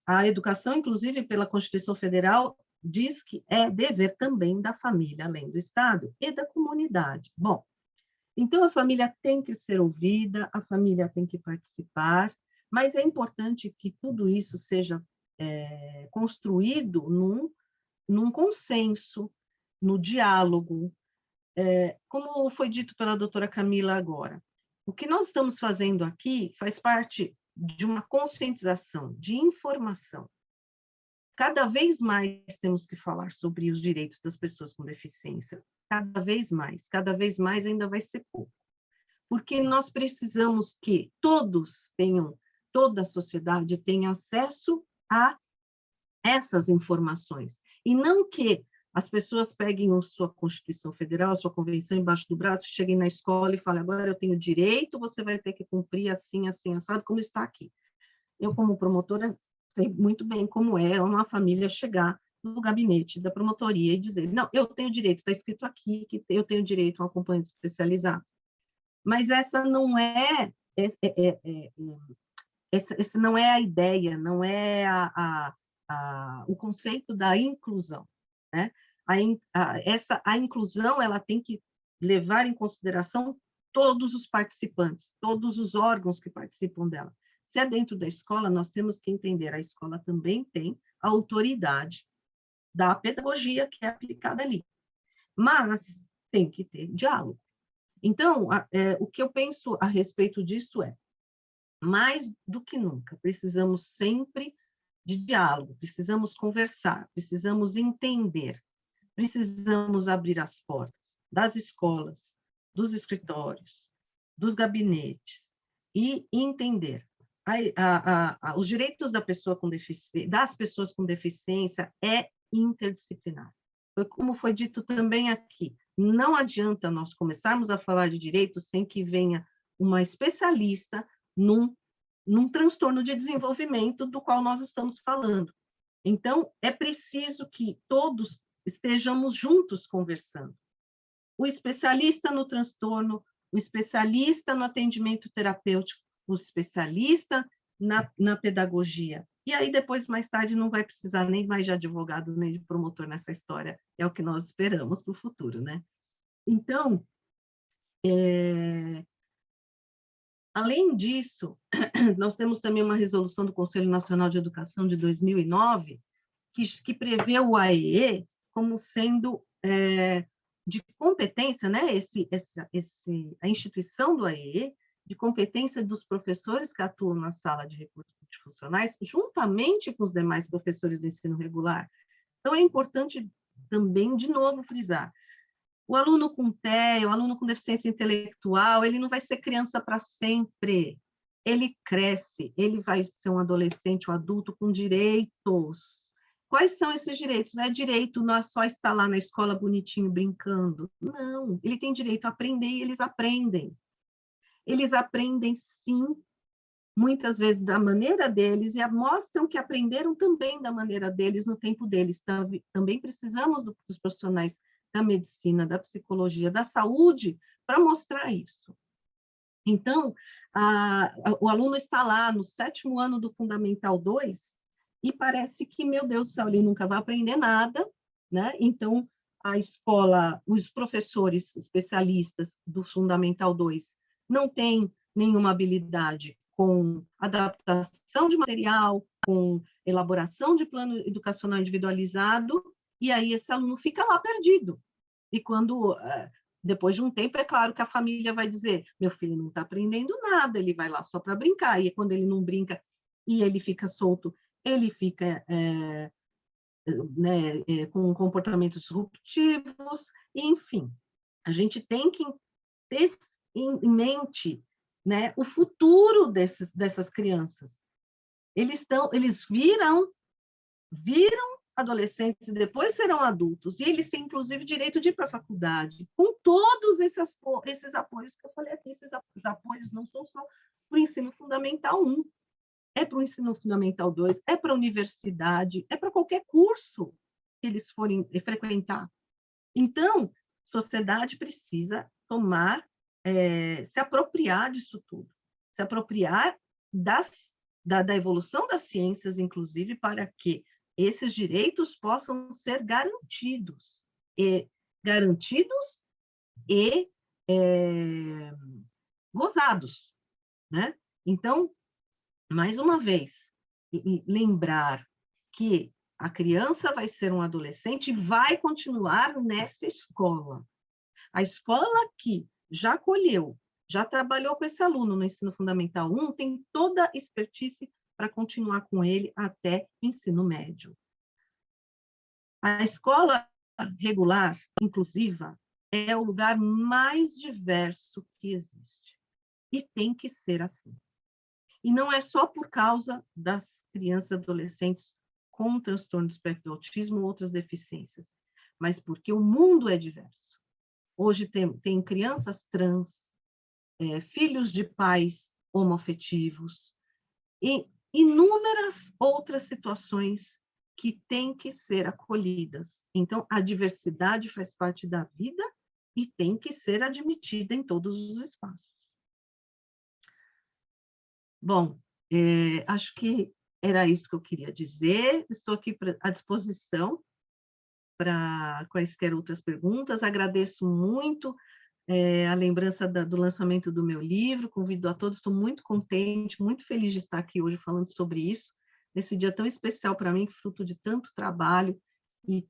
A educação, inclusive, pela Constituição Federal, diz que é dever também da família, além do Estado, e da comunidade. Bom, então a família tem que ser ouvida, a família tem que participar, mas é importante que tudo isso seja construído num consenso, no diálogo, como foi dito pela doutora Camila agora. O que nós estamos fazendo aqui faz parte de uma conscientização, de informação. Cada vez mais temos que falar sobre os direitos das pessoas com deficiência. Cada vez mais ainda vai ser pouco. Porque nós precisamos que toda a sociedade tenha acesso a essas informações. E não que as pessoas peguem a sua Constituição Federal, a sua Convenção embaixo do braço, cheguem na escola e falem, agora eu tenho direito, você vai ter que cumprir assim, assim, assado, como está aqui. Eu, como promotora, sei muito bem como é uma família chegar no gabinete da promotoria e dizer, não, eu tenho direito, está escrito aqui que eu tenho direito a um acompanhante especializado. Mas essa não essa não é a ideia, não é o conceito da inclusão, né? A inclusão ela tem que levar em consideração todos os participantes, todos os órgãos que participam dela. Se é dentro da escola, nós temos que entender, a escola também tem a autoridade da pedagogia que é aplicada ali. Mas tem que ter diálogo. Então, o que eu penso a respeito disso é, mais do que nunca, precisamos sempre de diálogo, precisamos conversar, precisamos entender, precisamos abrir as portas das escolas, dos escritórios, dos gabinetes e entender. Os direitos das pessoas com deficiência é interdisciplinar. Como foi dito também aqui, não adianta nós começarmos a falar de direitos sem que venha uma especialista num transtorno de desenvolvimento do qual nós estamos falando. Então, é preciso que todos estejamos juntos conversando. O especialista no transtorno, o especialista no atendimento terapêutico, o especialista na pedagogia. E aí, depois, mais tarde, não vai precisar nem mais de advogado, nem de promotor nessa história. É o que nós esperamos para o futuro, né? Então, além disso, nós temos também uma resolução do Conselho Nacional de Educação de 2009, que prevê o AEE como sendo de competência, né? A instituição do AEE, de competência dos professores que atuam na sala de recursos multifuncionais, juntamente com os demais professores do ensino regular. Então, é importante também, de novo, frisar, o aluno com TEA, o aluno com deficiência intelectual, ele não vai ser criança para sempre. Ele cresce, ele vai ser um adolescente, um adulto com direitos. Quais são esses direitos? Não é direito não é só estar lá na escola bonitinho, brincando. Não, ele tem direito a aprender e eles aprendem. Eles aprendem, sim, muitas vezes da maneira deles e mostram que aprenderam também da maneira deles no tempo deles. Também precisamos dos profissionais da medicina, da psicologia, da saúde, para mostrar isso. Então, o aluno está lá no 7º ano do Fundamental 2 e parece que, meu Deus do céu, ele nunca vai aprender nada, né? Então, a escola, os professores especialistas do Fundamental 2 não têm nenhuma habilidade com adaptação de material, com elaboração de plano educacional individualizado, e aí esse aluno fica lá perdido. E quando, depois de um tempo, é claro que a família vai dizer, meu filho não está aprendendo nada, ele vai lá só para brincar, e quando ele não brinca e ele fica solto, ele fica com comportamentos disruptivos, enfim. A gente tem que ter em mente, né, o futuro dessas crianças. Eles viram adolescentes e depois serão adultos, e eles têm, inclusive, direito de ir para a faculdade, com todos esses apoios que eu falei aqui. Esses apoios não são só para o ensino fundamental 1, é para o ensino fundamental 2, é para a universidade, é para qualquer curso que eles forem frequentar. Então, a sociedade precisa se apropriar disso tudo, se apropriar da evolução das ciências, inclusive, para que esses direitos possam ser garantidos e gozados, né? Então, mais uma vez, lembrar que a criança vai ser um adolescente e vai continuar nessa escola. A escola que já acolheu, já trabalhou com esse aluno no ensino fundamental 1, tem toda a expertise para continuar com ele até o ensino médio. A escola regular, inclusiva, é o lugar mais diverso que existe. E tem que ser assim. E não é só por causa das crianças e adolescentes com transtorno do espectro do autismo ou outras deficiências, mas porque o mundo é diverso. Hoje tem crianças trans, filhos de pais homoafetivos, e inúmeras outras situações que têm que ser acolhidas. Então, a diversidade faz parte da vida e tem que ser admitida em todos os espaços. Bom, acho que era isso que eu queria dizer. Estou aqui à disposição para quaisquer outras perguntas. Agradeço muito a lembrança do lançamento do meu livro. Convido a todos, estou muito contente, muito feliz de estar aqui hoje falando sobre isso, nesse dia tão especial para mim, fruto de tanto trabalho e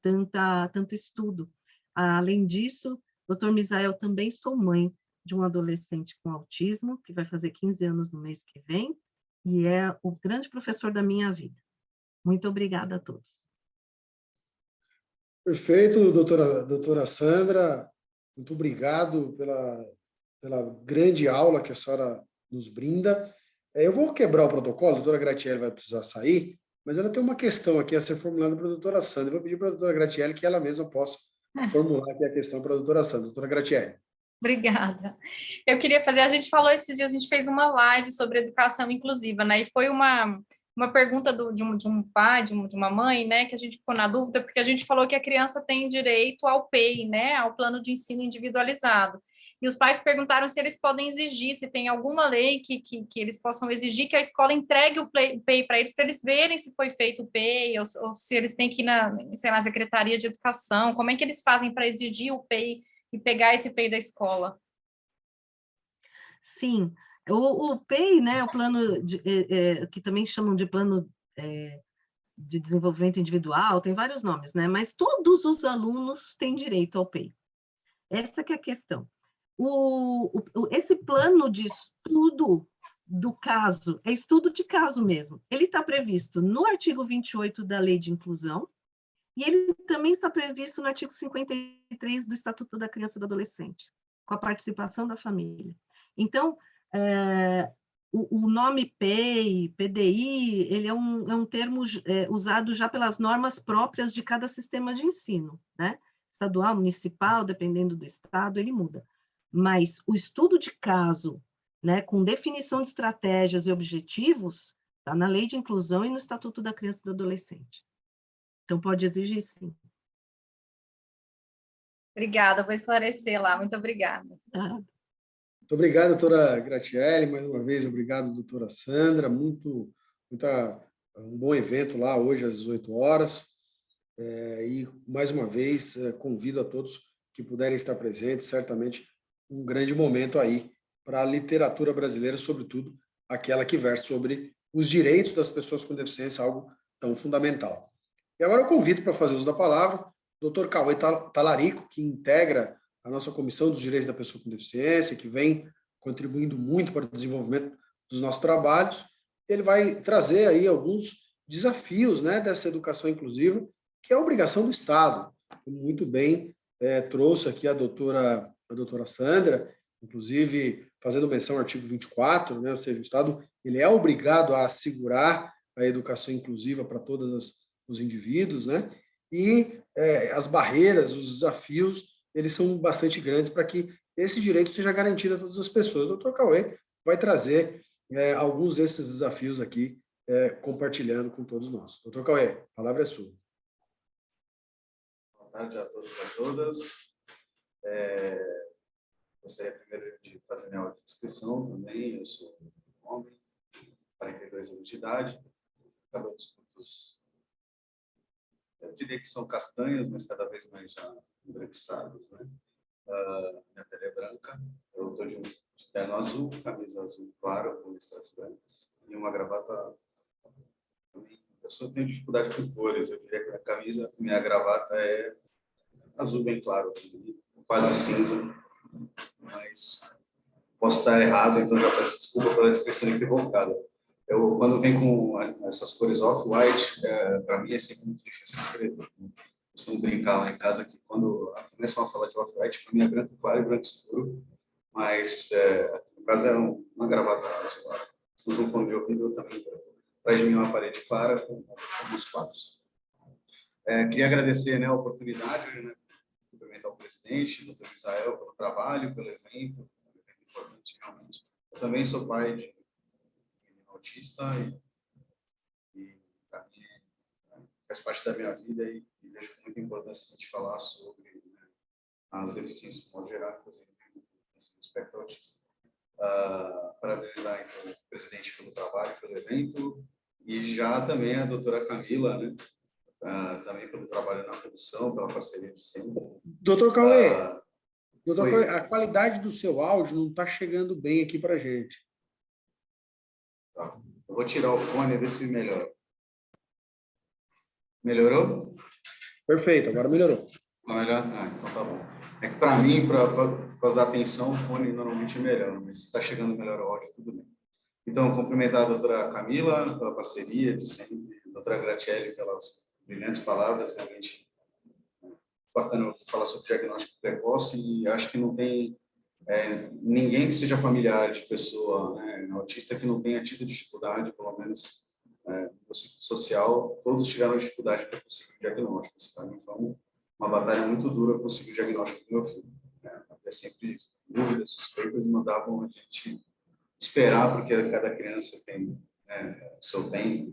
tanto estudo. Além disso, Dr. Misael, também sou mãe de um adolescente com autismo, que vai fazer 15 anos no mês que vem, e é o grande professor da minha vida. Muito obrigada a todos. Perfeito, doutora Sandra. Muito obrigado pela grande aula que a senhora nos brinda. Eu vou quebrar o protocolo, a doutora Gratiele vai precisar sair, mas ela tem uma questão aqui a ser formulada para a doutora Sandra. Eu vou pedir para a doutora Gratiele que ela mesma possa formular aqui a questão para a doutora Sandra. Doutora Gratiele. Obrigada. Eu queria fazer, a gente falou esses dias, a gente fez uma live sobre educação inclusiva, né? E foi uma pergunta de um pai, de uma mãe, né? Que a gente ficou na dúvida, porque a gente falou que a criança tem direito ao PEI, né? Ao plano de ensino individualizado. E os pais perguntaram se eles podem exigir, se tem alguma lei que eles possam exigir que a escola entregue o PEI para eles verem se foi feito o PEI, ou se eles têm que ir na Secretaria de Educação, como é que eles fazem para exigir o PEI e pegar esse PEI da escola? Sim, o PEI, né, o plano que também chamam de plano de desenvolvimento individual, tem vários nomes, né, mas todos os alunos têm direito ao PEI. Essa que é a questão. Esse plano de estudo do caso, é estudo de caso mesmo, ele está previsto no artigo 28 da Lei de Inclusão, e ele também está previsto no artigo 53 do Estatuto da Criança e do Adolescente, com a participação da família. Então, o nome PEI, PDI, ele é um termo usado já pelas normas próprias de cada sistema de ensino, né? Estadual, municipal, dependendo do estado, ele muda. Mas o estudo de caso, né, com definição de estratégias e objetivos, está na Lei de Inclusão e no Estatuto da Criança e do Adolescente. Então, pode exigir, sim. Obrigada, vou esclarecer lá. Muito obrigada. Muito obrigado, doutora Gratiele. Mais uma vez, obrigado, doutora Sandra. Um bom evento lá hoje às 18 horas. E, mais uma vez, convido a todos que puderem estar presentes. Certamente, um grande momento aí para a literatura brasileira, sobretudo aquela que versa sobre os direitos das pessoas com deficiência, algo tão fundamental. E agora eu convido para fazer uso da palavra o Dr. Cauê Talarico, que integra a nossa Comissão dos Direitos da Pessoa com Deficiência, que vem contribuindo muito para o desenvolvimento dos nossos trabalhos. Ele vai trazer aí alguns desafios, né, dessa educação inclusiva, que é a obrigação do Estado. Como muito bem trouxe aqui a doutora Sandra, inclusive fazendo menção ao artigo 24, né, ou seja, o Estado ele é obrigado a assegurar a educação inclusiva para todos os indivíduos, né? E as barreiras, os desafios, eles são bastante grandes para que esse direito seja garantido a todas as pessoas. O Dr. Cauê vai trazer alguns desses desafios aqui, compartilhando com todos nós. Dr. Cauê, a palavra é sua. Boa tarde a todos e a todas. Gostaria primeiro de fazer minha audiodescrição também. Eu sou um homem, 42 anos de idade, cabelos curtos, eu diria que são castanhos, mas cada vez mais já embranquiçados, né? Minha pele é branca, eu estou de um terno azul, camisa azul claro com listras brancas e uma gravata. Eu só tenho dificuldade com cores, eu diria que minha gravata é azul bem claro, quase cinza, mas posso estar errado, então já peço desculpa pela descrição equivocada. Quando vem com essas cores off-white, para mim é sempre muito difícil escrever. Costumo brincar lá em casa que quando começam a falar de off-white, para mim é branco claro e branco escuro, mas no caso é uma gravata azul. Uso um fone de ouvido também. Atrás de mim uma parede clara com alguns quadros. Queria agradecer, né, a oportunidade, né, cumprimentar o presidente, o Dr. Misael, pelo trabalho, pelo evento, um evento importante realmente. Eu também sou pai de autista e para mim faz parte da minha vida e vejo com muita importância a gente falar sobre, né, as deficiências no modo geral, inclusive no espectro autista. Parabenizar então, o presidente pelo trabalho, pelo evento, e já também a doutora Camila, né, também pelo trabalho na comissão, pela parceria de sempre. Doutor Cauê, a qualidade do seu áudio não está chegando bem aqui para a gente. Tá. Eu vou tirar o fone e ver se melhora. Melhorou? Perfeito, agora melhorou. Melhor? Ah, então tá bom. É que para mim, por causa da atenção, o fone normalmente é melhor, mas se está chegando melhor o áudio, tudo bem. Então, cumprimentar a doutora Camila pela parceria de sempre, a doutora Graciele pelas brilhantes palavras, realmente bacana falar sobre diagnóstico precoce, e acho que não tem ninguém que seja familiar de pessoa, né, autista que não tenha tido dificuldade, pelo menos no ciclo social, todos tiveram dificuldade para conseguir o diagnóstico. Isso para mim foi uma batalha muito dura conseguir o diagnóstico do meu filho. Havia sempre dúvidas, suspeitas, e mandavam a gente esperar, porque cada criança tem o seu tempo.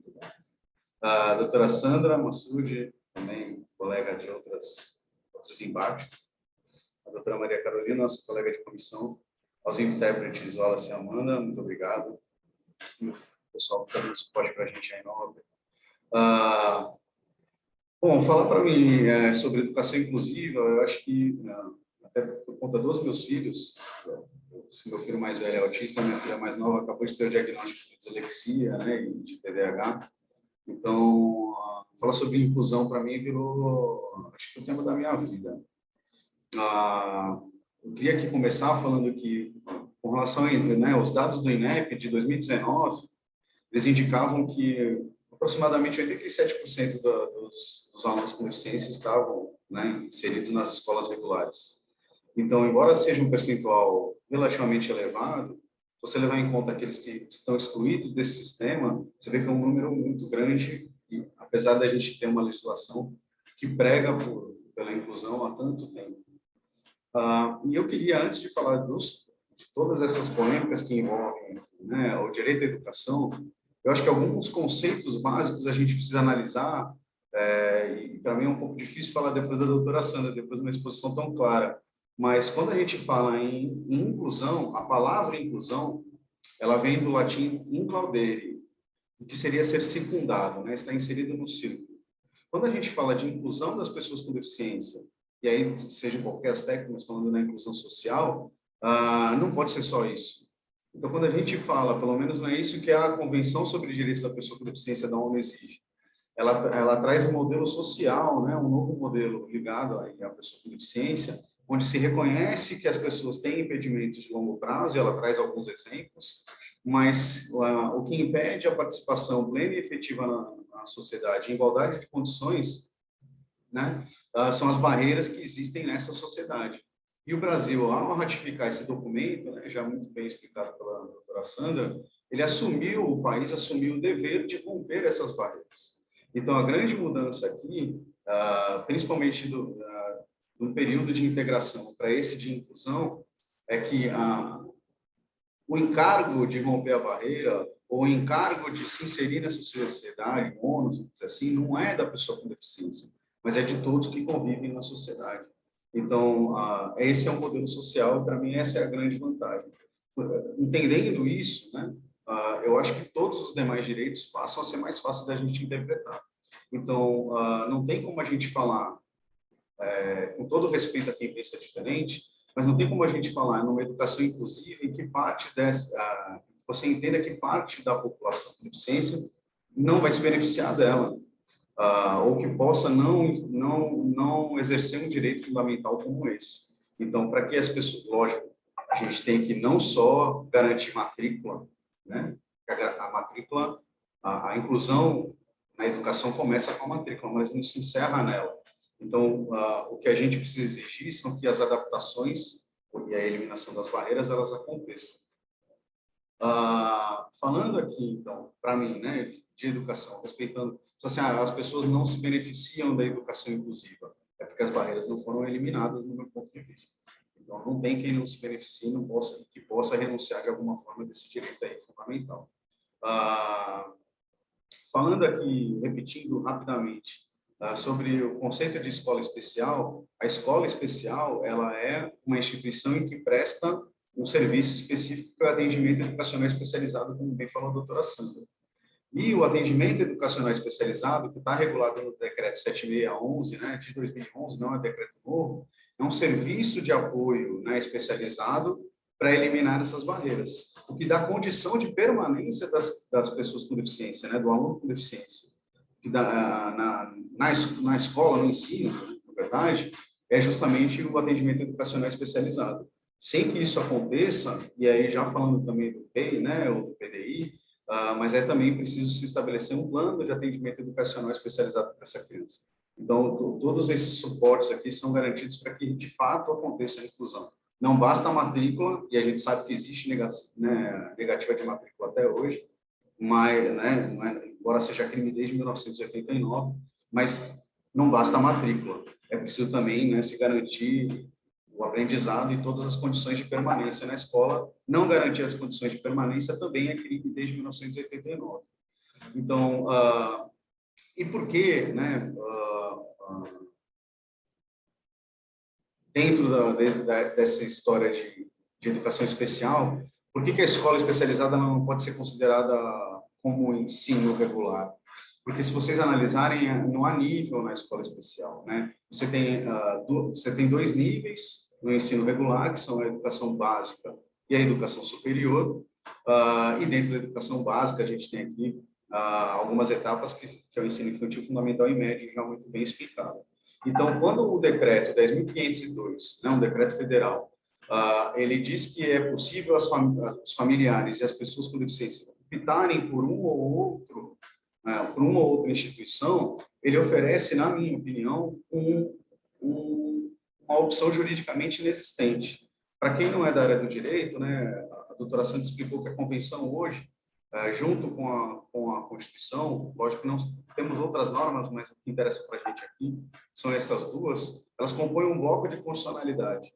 A doutora Sandra Massoudi, também colega de outros embates. A doutora Maria Carolina, nossa colega de comissão. Aos intérpretes Wallace e Amanda, muito obrigado. E o pessoal que está dando suporte para a gente aí na obra. Bom, falar para mim sobre educação inclusiva, eu acho que, até por conta dos meus filhos, se meu filho mais velho é autista, minha filha mais nova acabou de ter o diagnóstico de dislexia, né, e de TDAH. Então, falar sobre inclusão para mim virou, acho que, o tema da minha vida. Eu queria aqui começar falando que, com relação aos dados do INEP de 2019, eles indicavam que aproximadamente 87% dos alunos com deficiência estavam, inseridos nas escolas regulares. Então, embora seja um percentual relativamente elevado, se você levar em conta aqueles que estão excluídos desse sistema, você vê que é um número muito grande, e apesar da gente ter uma legislação que prega pela inclusão há tanto tempo. E eu queria, antes de falar de todas essas polêmicas que envolvem o direito à educação, eu acho que alguns conceitos básicos a gente precisa analisar, e para mim é um pouco difícil falar depois da doutora Sandra, depois de uma exposição tão clara, mas quando a gente fala em inclusão, a palavra inclusão, ela vem do latim inclaudere, que seria ser circundado, está inserido no círculo. Quando a gente fala de inclusão das pessoas com deficiência, e aí seja em qualquer aspecto, mas falando na inclusão social, não pode ser só isso. Então, quando a gente fala, pelo menos não é isso que a Convenção sobre os Direitos da Pessoa com Deficiência da ONU exige. Ela traz um modelo social, um novo modelo ligado à pessoa com deficiência, onde se reconhece que as pessoas têm impedimentos de longo prazo, e ela traz alguns exemplos, mas o que impede a participação plena e efetiva na sociedade, em igualdade de condições, são as barreiras que existem nessa sociedade. E o Brasil, ao ratificar esse documento, já muito bem explicado pela doutora Sandra, o país assumiu o dever de romper essas barreiras. Então, a grande mudança aqui, principalmente do período de integração para esse de inclusão, é que o encargo de romper a barreira, ou o encargo de se inserir nessa sociedade, o ônus, assim, não é da pessoa com deficiência, mas é de todos que convivem na sociedade. Então, esse é um modelo social, e para mim essa é a grande vantagem. Entendendo isso, eu acho que todos os demais direitos passam a ser mais fáceis da gente interpretar. Então, não tem como a gente falar, com todo respeito a quem pensa diferente, mas não tem como a gente falar numa educação inclusiva em que você entenda que parte da população com deficiência não vai se beneficiar dela. Ou que possa não exercer um direito fundamental como esse. Então, para que as pessoas, lógico, a gente tem que não só garantir matrícula, a matrícula, a inclusão na educação começa com a matrícula, mas não se encerra nela. Então, o que a gente precisa exigir são que as adaptações e a eliminação das barreiras, elas aconteçam. Falando aqui, então, para mim, de educação, respeitando, assim, as pessoas não se beneficiam da educação inclusiva, é porque as barreiras não foram eliminadas no meu ponto de vista. Então, não tem quem não se beneficie, que possa renunciar de alguma forma desse direito aí fundamental. Falando aqui, repetindo rapidamente, sobre o conceito de escola especial, a escola especial, ela é uma instituição em que presta um serviço específico para o atendimento educacional especializado, como bem falou a doutora Sandra. E o atendimento educacional especializado, que está regulado no decreto 7611, de 2011, não é decreto novo, é um serviço de apoio especializado para eliminar essas barreiras, o que dá condição de permanência das pessoas com deficiência, do aluno com deficiência. na escola, no ensino, na verdade, é justamente o atendimento educacional especializado. Sem que isso aconteça, e aí já falando também do PEI, né, ou do PDI, mas é também preciso se estabelecer um plano de atendimento educacional especializado para essa criança. Então, todos esses suportes aqui são garantidos para que, de fato, aconteça a inclusão. Não basta a matrícula, e a gente sabe que existe negativa de matrícula até hoje, mas, embora seja crime desde 1989, mas não basta a matrícula. É preciso também, né, se garantir o aprendizado e todas as condições de permanência na escola. Não garantir as condições de permanência também é crime desde 1989. Então, e por que, né, dentro dessa história de educação especial, por que a escola especializada não pode ser considerada como ensino regular? Porque se vocês analisarem, não há nível na escola especial, né? Você tem 2 níveis no ensino regular, que são a educação básica e a educação superior, e dentro da educação básica a gente tem aqui algumas etapas que é o ensino infantil, fundamental e médio, já muito bem explicado. Então, quando o decreto 10.502, né, um decreto federal, ele diz que é possível os familiares e as pessoas com deficiência optarem por uma ou outra instituição, ele oferece, na minha opinião, uma opção juridicamente inexistente. Para quem não é da área do direito, né, a doutora Santos explicou que a convenção hoje, junto com a Constituição, lógico que não temos outras normas, mas o que interessa para a gente aqui são essas duas, elas compõem um bloco de constitucionalidade.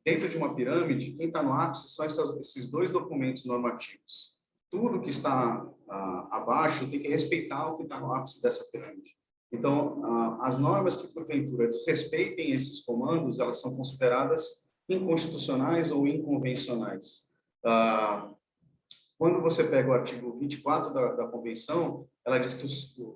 Dentro de uma pirâmide, quem está no ápice são esses 2 documentos normativos. Tudo que está abaixo tem que respeitar o que está no ápice dessa pirâmide. Então, as normas que, porventura, desrespeitem esses comandos, elas são consideradas inconstitucionais ou inconvencionais. Quando você pega o artigo 24 da Convenção, ela diz que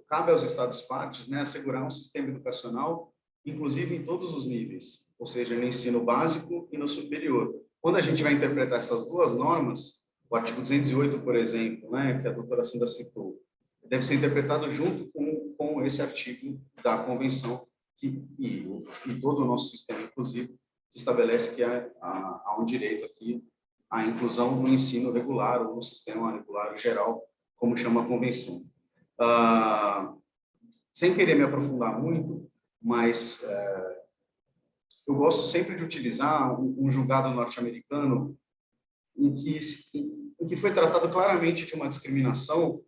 cabe aos Estados-partes, né, assegurar um sistema educacional, inclusive em todos os níveis, ou seja, no ensino básico e no superior. Quando a gente vai interpretar essas 2 normas, o artigo 208, por exemplo, né, que a doutora Sandra citou, deve ser interpretado junto com esse artigo da Convenção e todo o nosso sistema, inclusive, que estabelece que há um direito aqui à inclusão no ensino regular ou no sistema regular geral, como chama a Convenção. Sem querer me aprofundar muito, mas eu gosto sempre de utilizar um julgado norte-americano em que foi tratado claramente de uma discriminação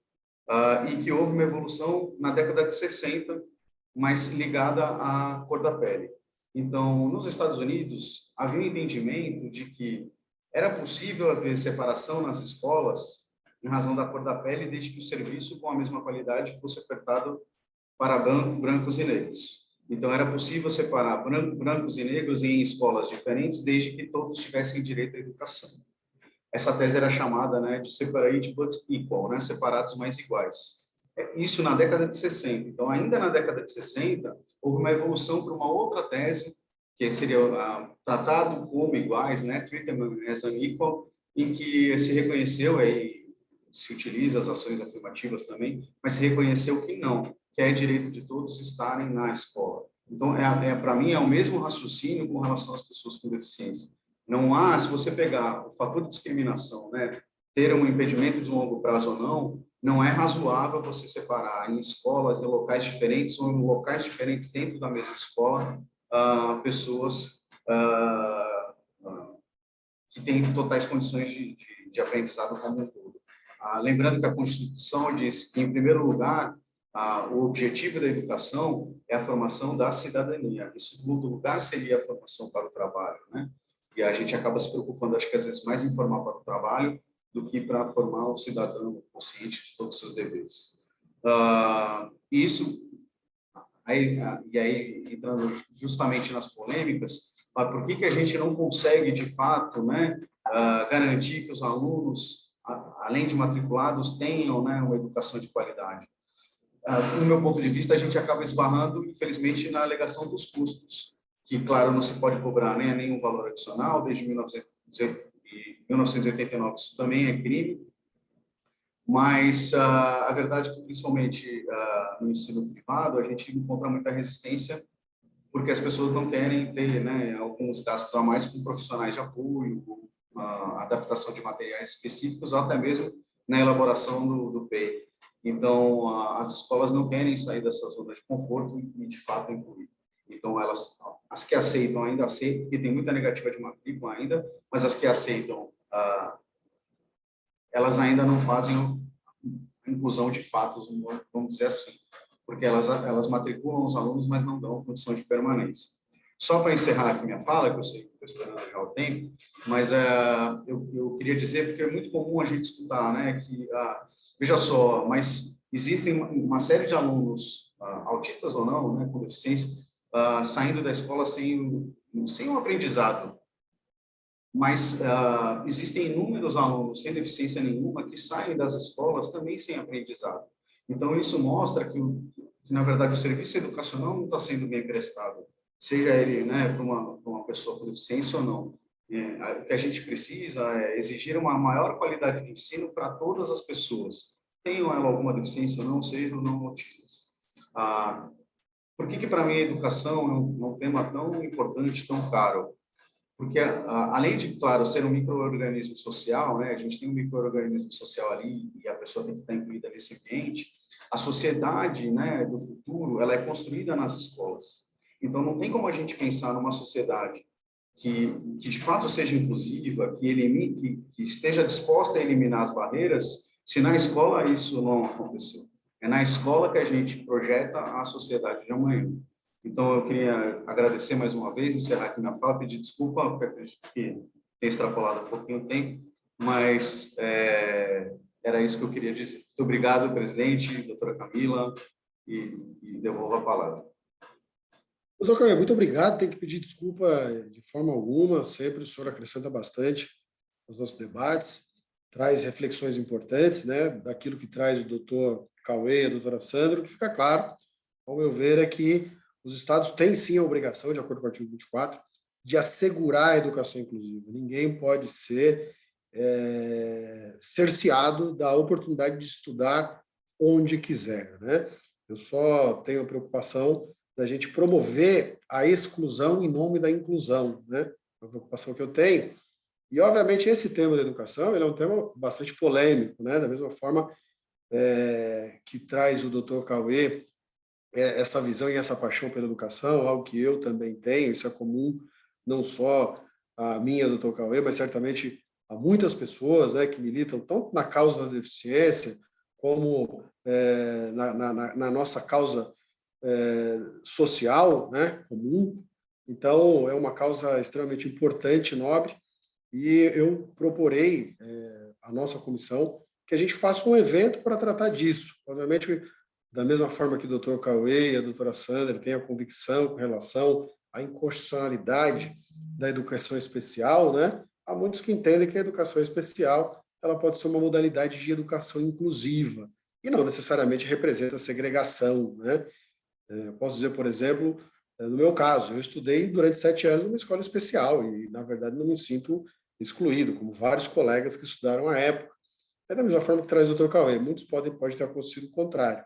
e que houve uma evolução na década de 60, mas ligada à cor da pele. Então, nos Estados Unidos, havia um entendimento de que era possível haver separação nas escolas em razão da cor da pele, desde que o serviço com a mesma qualidade fosse ofertado para brancos e negros. Então, era possível separar brancos e negros em escolas diferentes, desde que todos tivessem direito à educação. Essa tese era chamada, né, de separate but equal, né, separados mas iguais. Isso na década de 60. Então, ainda na década de 60, houve uma evolução para uma outra tese, que seria tratado como iguais, né, treatment as an equal, em que se reconheceu, aí se utiliza as ações afirmativas também, mas se reconheceu que não, que é direito de todos estarem na escola. Então, para mim, é o mesmo raciocínio com relação às pessoas com deficiência. Não há, se você pegar o fator de discriminação, né, ter um impedimento de longo prazo ou não é razoável você separar em escolas, em locais diferentes ou em locais diferentes dentro da mesma escola, pessoas que têm totais condições de aprendizado como um todo. Lembrando que a Constituição diz que, em primeiro lugar, o objetivo da educação é a formação da cidadania. Em segundo lugar, seria a formação para o trabalho, né? E a gente acaba se preocupando, acho que às vezes, mais em formar para o trabalho do que para formar o cidadão consciente de todos os seus deveres. E aí, entrando justamente nas polêmicas, por que a gente não consegue, de fato, né, garantir que os alunos, além de matriculados, tenham, né, uma educação de qualidade? Do meu ponto de vista, a gente acaba esbarrando, infelizmente, na alegação dos custos, que, claro, não se pode cobrar nenhum valor adicional, desde 1989 isso também é crime, Mas a verdade é que, principalmente no ensino privado, a gente encontra muita resistência porque as pessoas não querem ter, né, alguns gastos a mais com profissionais de apoio, a adaptação de materiais específicos, ou até mesmo na elaboração do PEI. Então, as escolas não querem sair dessa zona de conforto e, de fato, incluir. Então, as que aceitam ainda aceitam, porque tem muita negativa de matrícula ainda, mas as que aceitam, elas ainda não fazem a inclusão de fato, vamos dizer assim, porque elas matriculam os alunos, mas não dão condição de permanência. Só para encerrar aqui minha fala, que eu sei que estou esperando já o tempo, mas eu queria dizer, porque é muito comum a gente escutar, né, que, veja só, mas existem uma série de alunos, autistas ou não, né, com deficiência, saindo da escola sem um aprendizado. Mas existem inúmeros alunos sem deficiência nenhuma que saem das escolas também sem aprendizado. Então, isso mostra que na verdade, o serviço educacional não está sendo bem prestado, seja ele, né, para uma pessoa com deficiência ou não. O que a gente precisa é exigir uma maior qualidade de ensino para todas as pessoas, tenham ela alguma deficiência ou não, sejam não autistas. Por que para mim a educação é um tema tão importante, tão caro? Porque, além de, claro, ser um micro-organismo social, né, a gente tem um micro-organismo social ali e a pessoa tem que estar incluída nesse ambiente, a sociedade, né, do futuro, ela é construída nas escolas. Então, não tem como a gente pensar numa sociedade que de fato seja inclusiva, que esteja disposta a eliminar as barreiras, se na escola isso não aconteceu. É na escola que a gente projeta a sociedade de amanhã. Então, eu queria agradecer mais uma vez, encerrar aqui minha fala, pedir desculpa, porque acredito que tenha extrapolado um pouquinho o tempo, mas era isso que eu queria dizer. Muito obrigado, presidente, doutora Camila, e devolvo a palavra. Doutor Cauê, muito obrigado. Tenho que pedir desculpa de forma alguma, sempre o senhor acrescenta bastante aos nossos debates, traz reflexões importantes, né, daquilo que traz o doutor Cauê e a doutora Sandra. O que fica claro, ao meu ver, é que os estados têm sim a obrigação, de acordo com o artigo 24, de assegurar a educação inclusiva. Ninguém pode ser cerceado da oportunidade de estudar onde quiser, né? Eu só tenho a preocupação da gente promover a exclusão em nome da inclusão, né? É uma preocupação que eu tenho. E, obviamente, esse tema da educação ele é um tema bastante polêmico, né? Da mesma forma que traz o doutor Cauê essa visão e essa paixão pela educação, algo que eu também tenho, isso é comum não só a minha, doutor Cauê, mas certamente a muitas pessoas, né, que militam tanto na causa da deficiência, como na nossa causa social, né, comum. Então, é uma causa extremamente importante, nobre, e eu proporei à nossa comissão que a gente faça um evento para tratar disso. Obviamente, da mesma forma que o doutor Cauê e a doutora Sandra têm a convicção com relação à inconstitucionalidade da educação especial, né? Há muitos que entendem que a educação especial ela pode ser uma modalidade de educação inclusiva e não necessariamente representa segregação, né? Posso dizer, por exemplo, no meu caso, eu estudei durante 7 anos numa escola especial e, na verdade, não me sinto excluído, como vários colegas que estudaram à época. É da mesma forma que traz o doutor Cauê, muitos podem ter acontecido o contrário.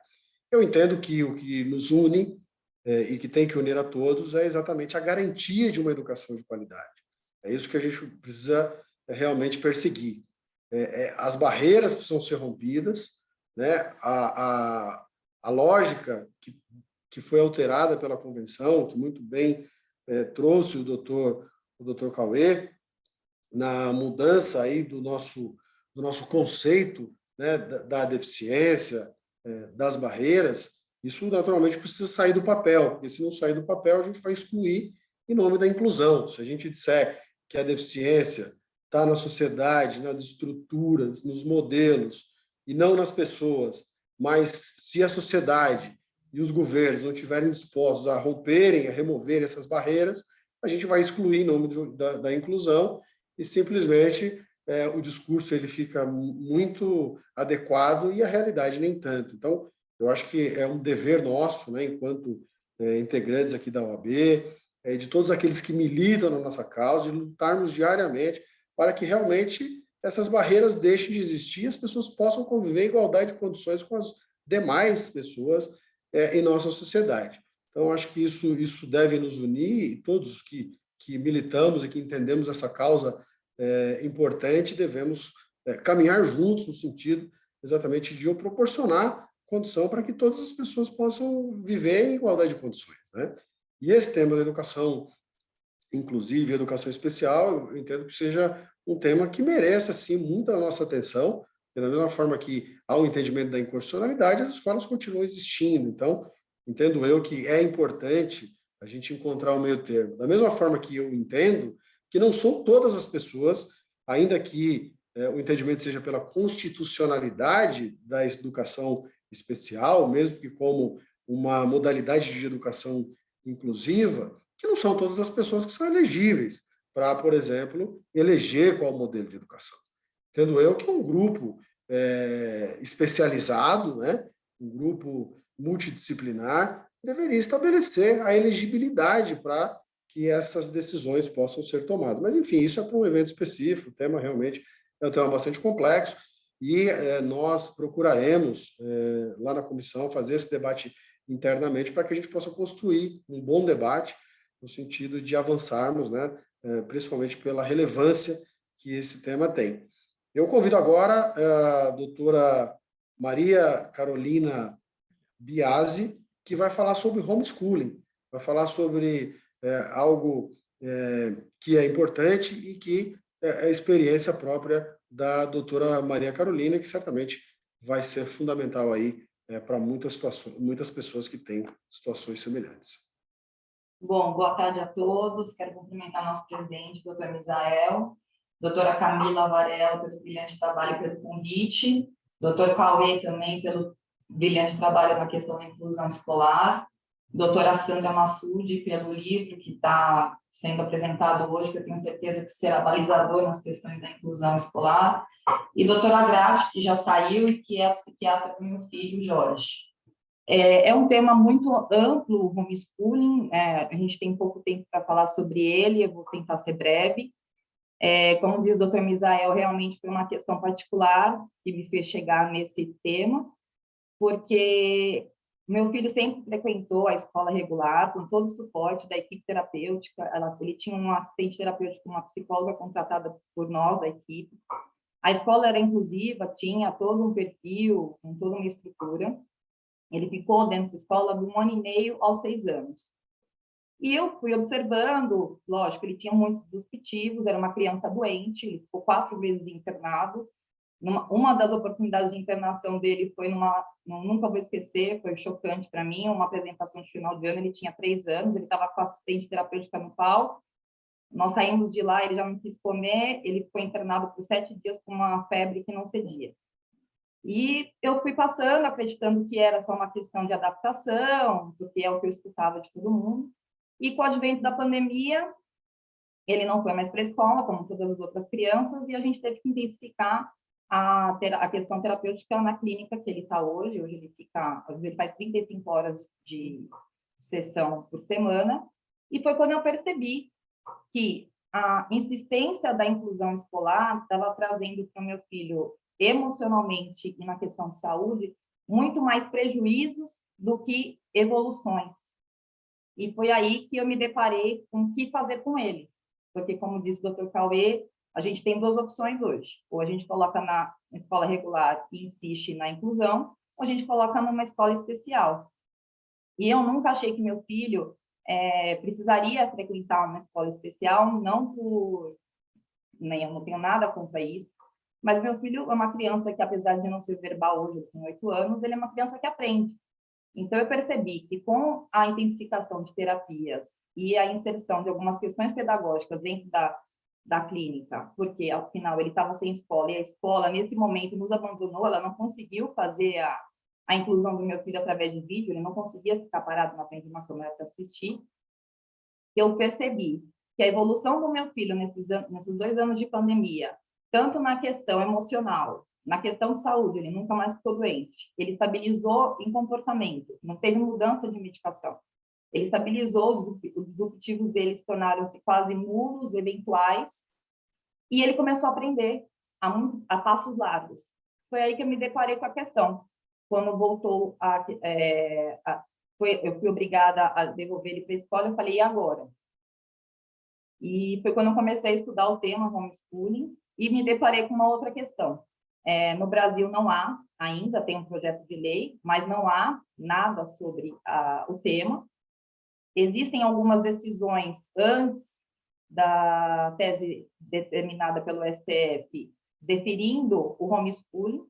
Eu entendo que o que nos une e que tem que unir a todos é exatamente a garantia de uma educação de qualidade. É isso que a gente precisa realmente perseguir. As barreiras precisam ser rompidas, né? A lógica que foi alterada pela convenção, que muito bem trouxe o doutor Cauê, na mudança aí do nosso conceito, né, da deficiência, das barreiras, isso naturalmente precisa sair do papel, porque se não sair do papel, a gente vai excluir em nome da inclusão. Se a gente disser que a deficiência está na sociedade, nas estruturas, nos modelos, e não nas pessoas, mas se a sociedade e os governos não estiverem dispostos a romperem, a remover essas barreiras, a gente vai excluir em nome da inclusão e simplesmente o discurso ele fica muito adequado e a realidade nem tanto. Então, eu acho que é um dever nosso, né, enquanto integrantes aqui da OAB, de todos aqueles que militam na nossa causa, de lutarmos diariamente para que realmente essas barreiras deixem de existir e as pessoas possam conviver em igualdade de condições com as demais pessoas em nossa sociedade. Então, acho que isso deve nos unir, e todos que militamos e que entendemos essa causa importante, devemos caminhar juntos no sentido exatamente de eu proporcionar condição para que todas as pessoas possam viver em igualdade de condições, né? E esse tema da educação inclusive educação especial, eu entendo que seja um tema que merece, assim, muita nossa atenção, da mesma forma que há o entendimento da inconstitucionalidade, as escolas continuam existindo. Então, entendo eu que é importante a gente encontrar um meio termo. Da mesma forma que eu entendo que não são todas as pessoas, ainda que o entendimento seja pela constitucionalidade da educação especial, mesmo que como uma modalidade de educação inclusiva, que não são todas as pessoas que são elegíveis para, por exemplo, eleger qual modelo de educação. Entendo eu que um grupo especializado, né, um grupo multidisciplinar, deveria estabelecer a elegibilidade para que essas decisões possam ser tomadas. Mas, enfim, isso é para um evento específico, o tema realmente é um tema bastante complexo, e nós procuraremos, lá na comissão, fazer esse debate internamente para que a gente possa construir um bom debate no sentido de avançarmos, né, principalmente pela relevância que esse tema tem. Eu convido agora a doutora Maria Carolina Biasi, que vai falar sobre homeschooling, vai falar sobre algo que é importante e que é a experiência própria da doutora Maria Carolina, que certamente vai ser fundamental aí para muitas pessoas que têm situações semelhantes. Bom, boa tarde a todos. Quero cumprimentar nosso presidente, doutor Misael, doutora Camila Varela, pelo brilhante trabalho e pelo convite, doutor Cauê também pelo brilhante trabalho na questão da inclusão escolar, doutora Sandra Massoudi pelo livro que está sendo apresentado hoje, que eu tenho certeza que será balizador nas questões da inclusão escolar, e doutora Grace, que já saiu e que é a psiquiatra do meu filho, Jorge. É um tema muito amplo, o homeschooling, a gente tem pouco tempo para falar sobre ele, eu vou tentar ser breve. Como diz o doutor Misael, realmente foi uma questão particular que me fez chegar nesse tema, porque meu filho sempre frequentou a escola regular, com todo o suporte da equipe terapêutica. Ele tinha um assistente terapêutico, uma psicóloga contratada por nós, da equipe. A escola era inclusiva, tinha todo um perfil, com toda uma estrutura. Ele ficou dentro dessa escola de 1 ano e meio aos 6 anos. E eu fui observando, lógico, ele tinha muitos dispositivos, era uma criança doente, ele ficou 4 vezes internado. Uma das oportunidades de internação dele foi nunca vou esquecer, foi chocante para mim, uma apresentação de final de ano, ele tinha 3 anos, ele estava com assistente terapêutica no pau, nós saímos de lá, ele já não quis comer, ele foi internado por 7 dias com uma febre que não cedia. E eu fui passando, acreditando que era só uma questão de adaptação, porque é o que eu escutava de todo mundo. E com o advento da pandemia, ele não foi mais para a escola, como todas as outras crianças, e a gente teve que intensificar a questão terapêutica na clínica que ele está hoje. Hoje ele faz 35 horas de sessão por semana. E foi quando eu percebi que a insistência da inclusão escolar estava trazendo para o meu filho, emocionalmente e na questão de saúde, muito mais prejuízos do que evoluções. E foi aí que eu me deparei com o que fazer com ele. Porque, como disse o Dr. Cauê, a gente tem 2 opções hoje. Ou a gente coloca na escola regular e insiste na inclusão, ou a gente coloca numa escola especial. E eu nunca achei que meu filho precisaria frequentar uma escola especial, não por... Nem eu não tenho nada contra isso, mas meu filho é uma criança que, apesar de não ser verbal hoje, ele tem 8 anos, ele é uma criança que aprende. Então, eu percebi que com a intensificação de terapias e a inserção de algumas questões pedagógicas dentro da clínica, porque, ao final, ele estava sem escola, e a escola, nesse momento, nos abandonou, ela não conseguiu fazer a inclusão do meu filho através de vídeo, ele não conseguia ficar parado na frente de uma câmera para assistir. Eu percebi que a evolução do meu filho nesses 2 anos de pandemia, tanto na questão emocional, na questão de saúde, ele nunca mais ficou doente, ele estabilizou em comportamento, não teve mudança de medicação, ele estabilizou, os disruptivos dele se tornaram-se quase nulos, eventuais, e ele começou a aprender a passos largos. Foi aí que eu me deparei com a questão. Quando voltou eu fui obrigada a devolver ele para a escola, eu falei, e agora? E foi quando eu comecei a estudar o tema homeschooling e me deparei com uma outra questão. No Brasil não há, ainda tem um projeto de lei, mas não há nada sobre o tema. Existem algumas decisões antes da tese determinada pelo STF, deferindo o homeschooling.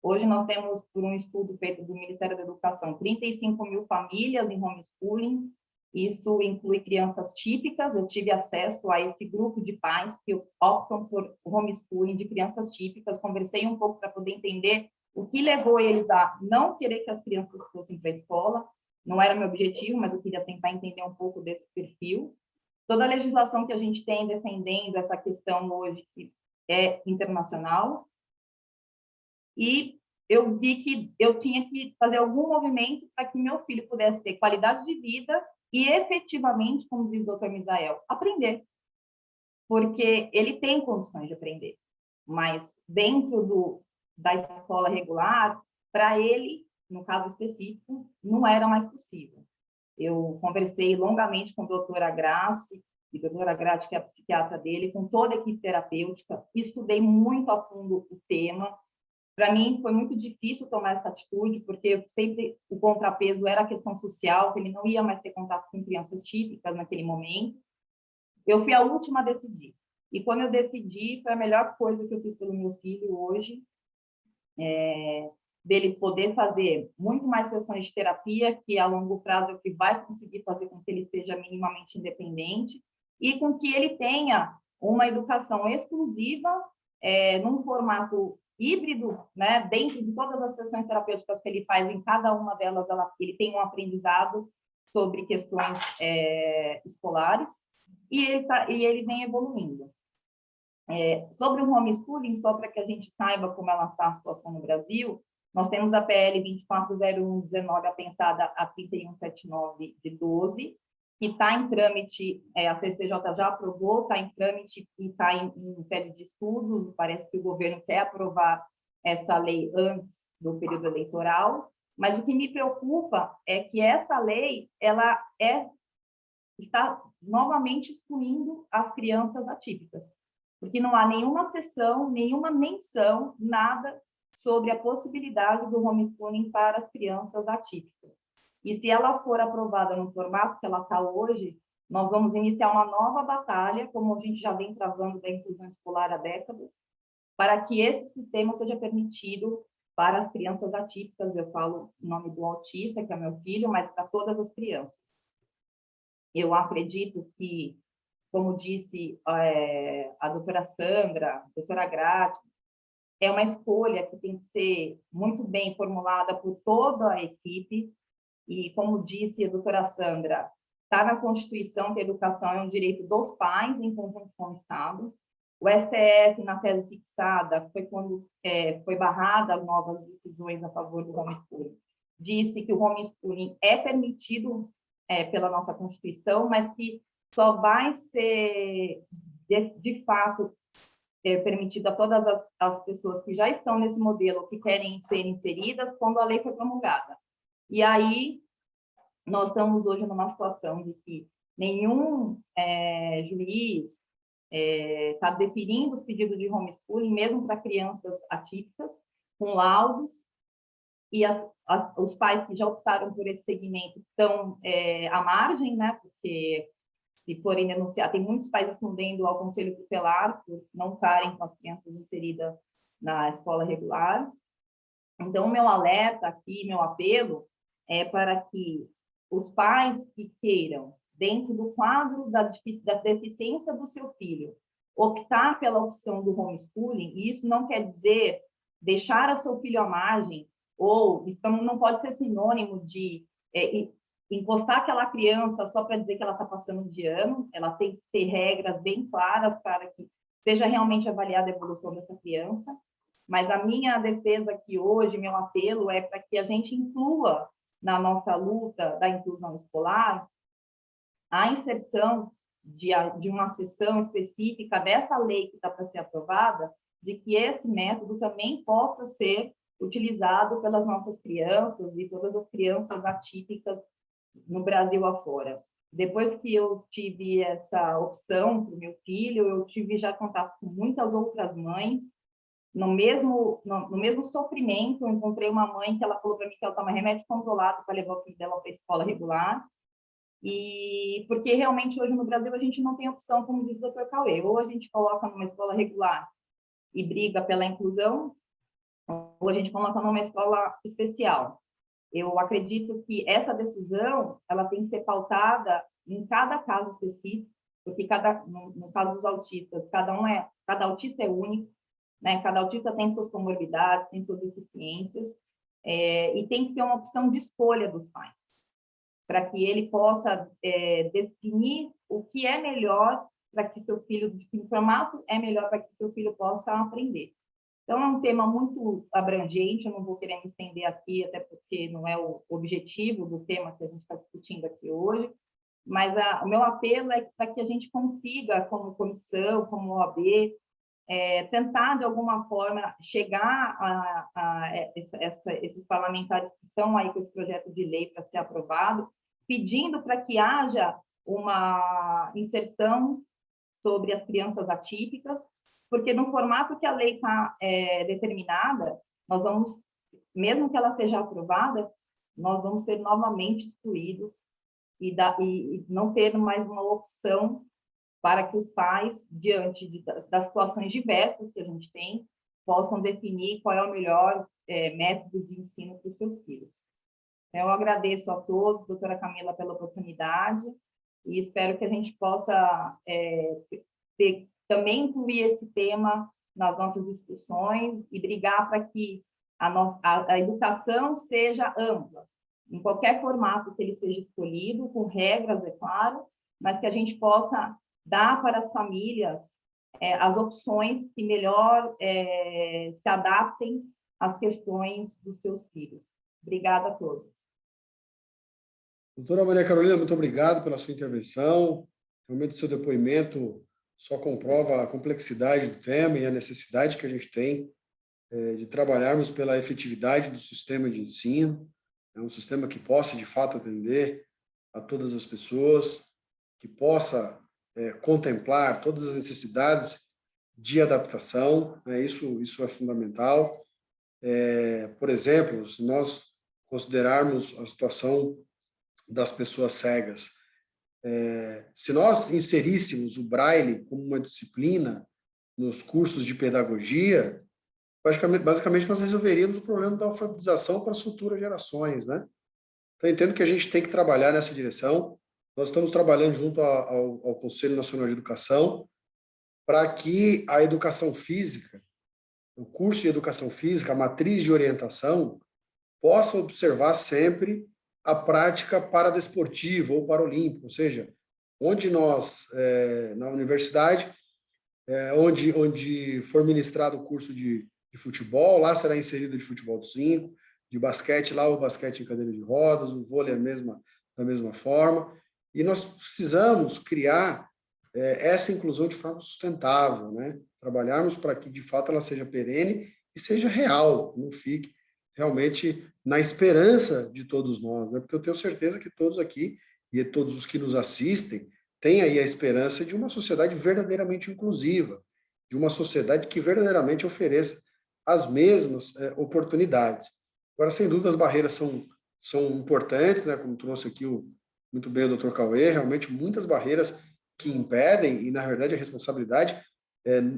Hoje nós temos, por um estudo feito do Ministério da Educação, 35 mil famílias em homeschooling. Isso inclui crianças típicas. Eu tive acesso a esse grupo de pais que optam por homeschooling de crianças típicas. Conversei um pouco para poder entender o que levou eles a não querer que as crianças fossem para a escola. Não era meu objetivo, mas eu queria tentar entender um pouco desse perfil. Toda a legislação que a gente tem defendendo essa questão hoje é internacional. E eu vi que eu tinha que fazer algum movimento para que meu filho pudesse ter qualidade de vida e efetivamente, como diz o Dr. Misael, aprender. Porque ele tem condições de aprender, mas dentro da escola regular, para ele, no caso específico, não era mais possível. Eu conversei longamente com a doutora Grace, e a doutora Grace, que é a psiquiatra dele, com toda a equipe terapêutica, estudei muito a fundo o tema. Para mim, foi muito difícil tomar essa atitude, porque sempre o contrapeso era a questão social, que ele não ia mais ter contato com crianças típicas naquele momento. Eu fui a última a decidir. E quando eu decidi, foi a melhor coisa que eu fiz pelo meu filho hoje, dele poder fazer muito mais sessões de terapia, que a longo prazo é o que vai conseguir fazer com que ele seja minimamente independente, e com que ele tenha uma educação exclusiva, num formato híbrido, né? Dentro de todas as sessões terapêuticas que ele faz, em cada uma delas ele tem um aprendizado sobre questões escolares, e ele vem evoluindo. Sobre o homeschooling, só para que a gente saiba como ela está a situação no Brasil, nós temos a PL 2401/19, apensada a 3179 de 12, que está em trâmite, a CCJ já aprovou, está em trâmite e está em série de estudos. Parece que o governo quer aprovar essa lei antes do período eleitoral, mas o que me preocupa é que essa lei ela está novamente excluindo as crianças atípicas, porque não há nenhuma sessão, nenhuma menção, nada sobre a possibilidade do homeschooling para as crianças atípicas. E se ela for aprovada no formato que ela está hoje, nós vamos iniciar uma nova batalha, como a gente já vem travando da inclusão escolar há décadas, para que esse sistema seja permitido para as crianças atípicas. Eu falo em nome do autista, que é meu filho, mas para todas as crianças. Eu acredito que, como disse a doutora Sandra, a doutora Grace, é uma escolha que tem que ser muito bem formulada por toda a equipe. E, como disse a doutora Sandra, está na Constituição que a educação é um direito dos pais em conjunto com o Estado. O STF, na tese fixada, foi quando foi barrada as novas decisões a favor do homeschooling, disse que o homeschooling é permitido pela nossa Constituição, mas que só vai ser, de fato, permitido a todas as pessoas que já estão nesse modelo, que querem ser inseridas, quando a lei foi promulgada. E aí, nós estamos hoje numa situação de que nenhum juiz está deferindo os pedidos de homeschooling, mesmo para crianças atípicas, com laudos, e os pais que já optaram por esse segmento estão à margem, né? Porque se forem denunciar, tem muitos pais respondendo ao Conselho Tutelar por não estarem com as crianças inseridas na escola regular. Então, o meu alerta aqui, meu apelo, é para que os pais que queiram, dentro do quadro da deficiência do seu filho, optar pela opção do homeschooling, e isso não quer dizer deixar o seu filho à margem, ou então não pode ser sinônimo de encostar aquela criança só para dizer que ela está passando de ano. Ela tem que ter regras bem claras para que seja realmente avaliada a evolução dessa criança. Mas a minha defesa aqui hoje, meu apelo é para que a gente inclua na nossa luta da inclusão escolar a inserção de uma seção específica dessa lei que está para ser aprovada, de que esse método também possa ser utilizado pelas nossas crianças e todas as crianças atípicas no Brasil afora. Depois que eu tive essa opção para o meu filho, eu tive já contato com muitas outras mães. No mesmo sofrimento, eu encontrei uma mãe que ela falou para mim que ela toma remédio controlado para levar o filho dela para a escola regular. E porque realmente hoje no Brasil a gente não tem opção, como diz o Dr. Cauê, ou a gente coloca numa escola regular e briga pela inclusão, ou a gente coloca numa escola especial. Eu acredito que essa decisão ela tem que ser pautada em cada caso específico, porque no caso dos autistas, cada autista é único, né? Cada autista tem suas comorbidades, tem suas deficiências, e tem que ser uma opção de escolha dos pais, para que ele possa definir o que é melhor para que seu filho, de que formato é melhor para que seu filho possa aprender. Então, é um tema muito abrangente, eu não vou querer me estender aqui, até porque não é o objetivo do tema que a gente está discutindo aqui hoje, mas o meu apelo é para que a gente consiga, como comissão, como OAB, tentar, de alguma forma, chegar a esses parlamentares que estão aí com esse projeto de lei para ser aprovado, pedindo para que haja uma inserção sobre as crianças atípicas, porque no formato que a lei está determinada, nós vamos, mesmo que ela seja aprovada, nós vamos ser novamente excluídos e não ter mais uma opção para que os pais, diante das situações diversas que a gente tem, possam definir qual é o melhor método de ensino para os seus filhos. Então, eu agradeço a todos, doutora Camila, pela oportunidade, e espero que a gente possa também incluir esse tema nas nossas discussões e brigar para que a educação seja ampla, em qualquer formato que ele seja escolhido, com regras, é claro, mas que a gente possa dar para as famílias as opções que melhor se adaptem às questões dos seus filhos. Obrigada a todos. Doutora Maria Carolina, muito obrigado pela sua intervenção. Realmente, seu depoimento só comprova a complexidade do tema e a necessidade que a gente tem de trabalharmos pela efetividade do sistema de ensino, um sistema que possa, de fato, atender a todas as pessoas, que possa contemplar todas as necessidades de adaptação, né? Isso é fundamental. Por exemplo, se nós considerarmos a situação das pessoas cegas, se nós inseríssemos o Braille como uma disciplina nos cursos de pedagogia, basicamente nós resolveríamos o problema da alfabetização para as futuras gerações, né? Então, eu entendo que a gente tem que trabalhar nessa direção. Nós estamos trabalhando junto ao Conselho Nacional de Educação para que a educação física, o curso de educação física, a matriz de orientação, possa observar sempre a prática paradesportiva ou paralímpica, ou seja, onde nós, na universidade, onde for ministrado o curso de futebol, lá será inserido de futebol de 5, de basquete, lá o basquete em cadeira de rodas, o vôlei da mesma forma, e nós precisamos criar essa inclusão de forma sustentável, né? Trabalharmos para que, de fato, ela seja perene e seja real, não fique realmente na esperança de todos nós, né? Porque eu tenho certeza que todos aqui e todos os que nos assistem têm aí a esperança de uma sociedade verdadeiramente inclusiva, de uma sociedade que verdadeiramente ofereça as mesmas oportunidades. Agora, sem dúvida, as barreiras são importantes, né? Como trouxe aqui muito bem o Dr. Cauê, realmente muitas barreiras que impedem, e na verdade a responsabilidade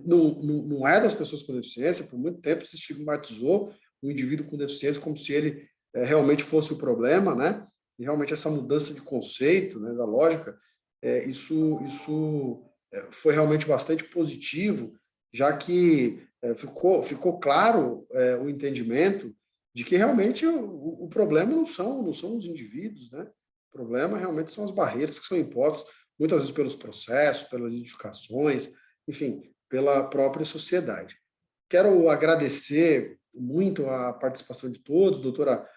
não é das pessoas com deficiência. Por muito tempo se estigmatizou o indivíduo com deficiência como se ele realmente fosse o problema, né? E realmente essa mudança de conceito, né, da lógica, isso foi realmente bastante positivo, já que ficou claro o entendimento de que realmente o problema não são os indivíduos, né? O problema realmente são as barreiras que são impostas, muitas vezes pelos processos, pelas edificações, enfim, pela própria sociedade. Quero agradecer muito a participação de todos, doutora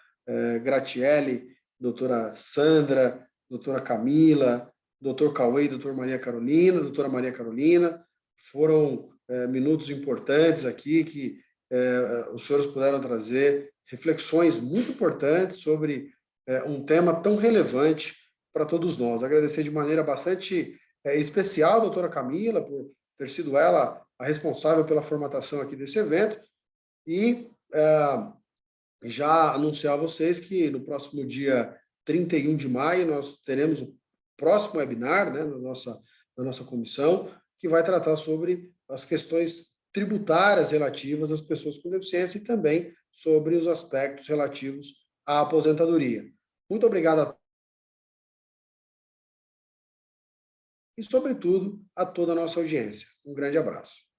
Gratiele, doutora Sandra, doutora Camila, doutor Cauê, doutora Maria Carolina, foram minutos importantes aqui, que os senhores puderam trazer reflexões muito importantes sobre um tema tão relevante para todos nós. Agradecer de maneira bastante especial a doutora Camila, por ter sido ela a responsável pela formatação aqui desse evento, e já anunciar a vocês que no próximo dia 31 de maio nós teremos o próximo webinar, né, na nossa comissão, que vai tratar sobre as questões tributárias relativas às pessoas com deficiência e também sobre os aspectos relativos à aposentadoria. Muito obrigado e, sobretudo, a toda a nossa audiência. Um grande abraço.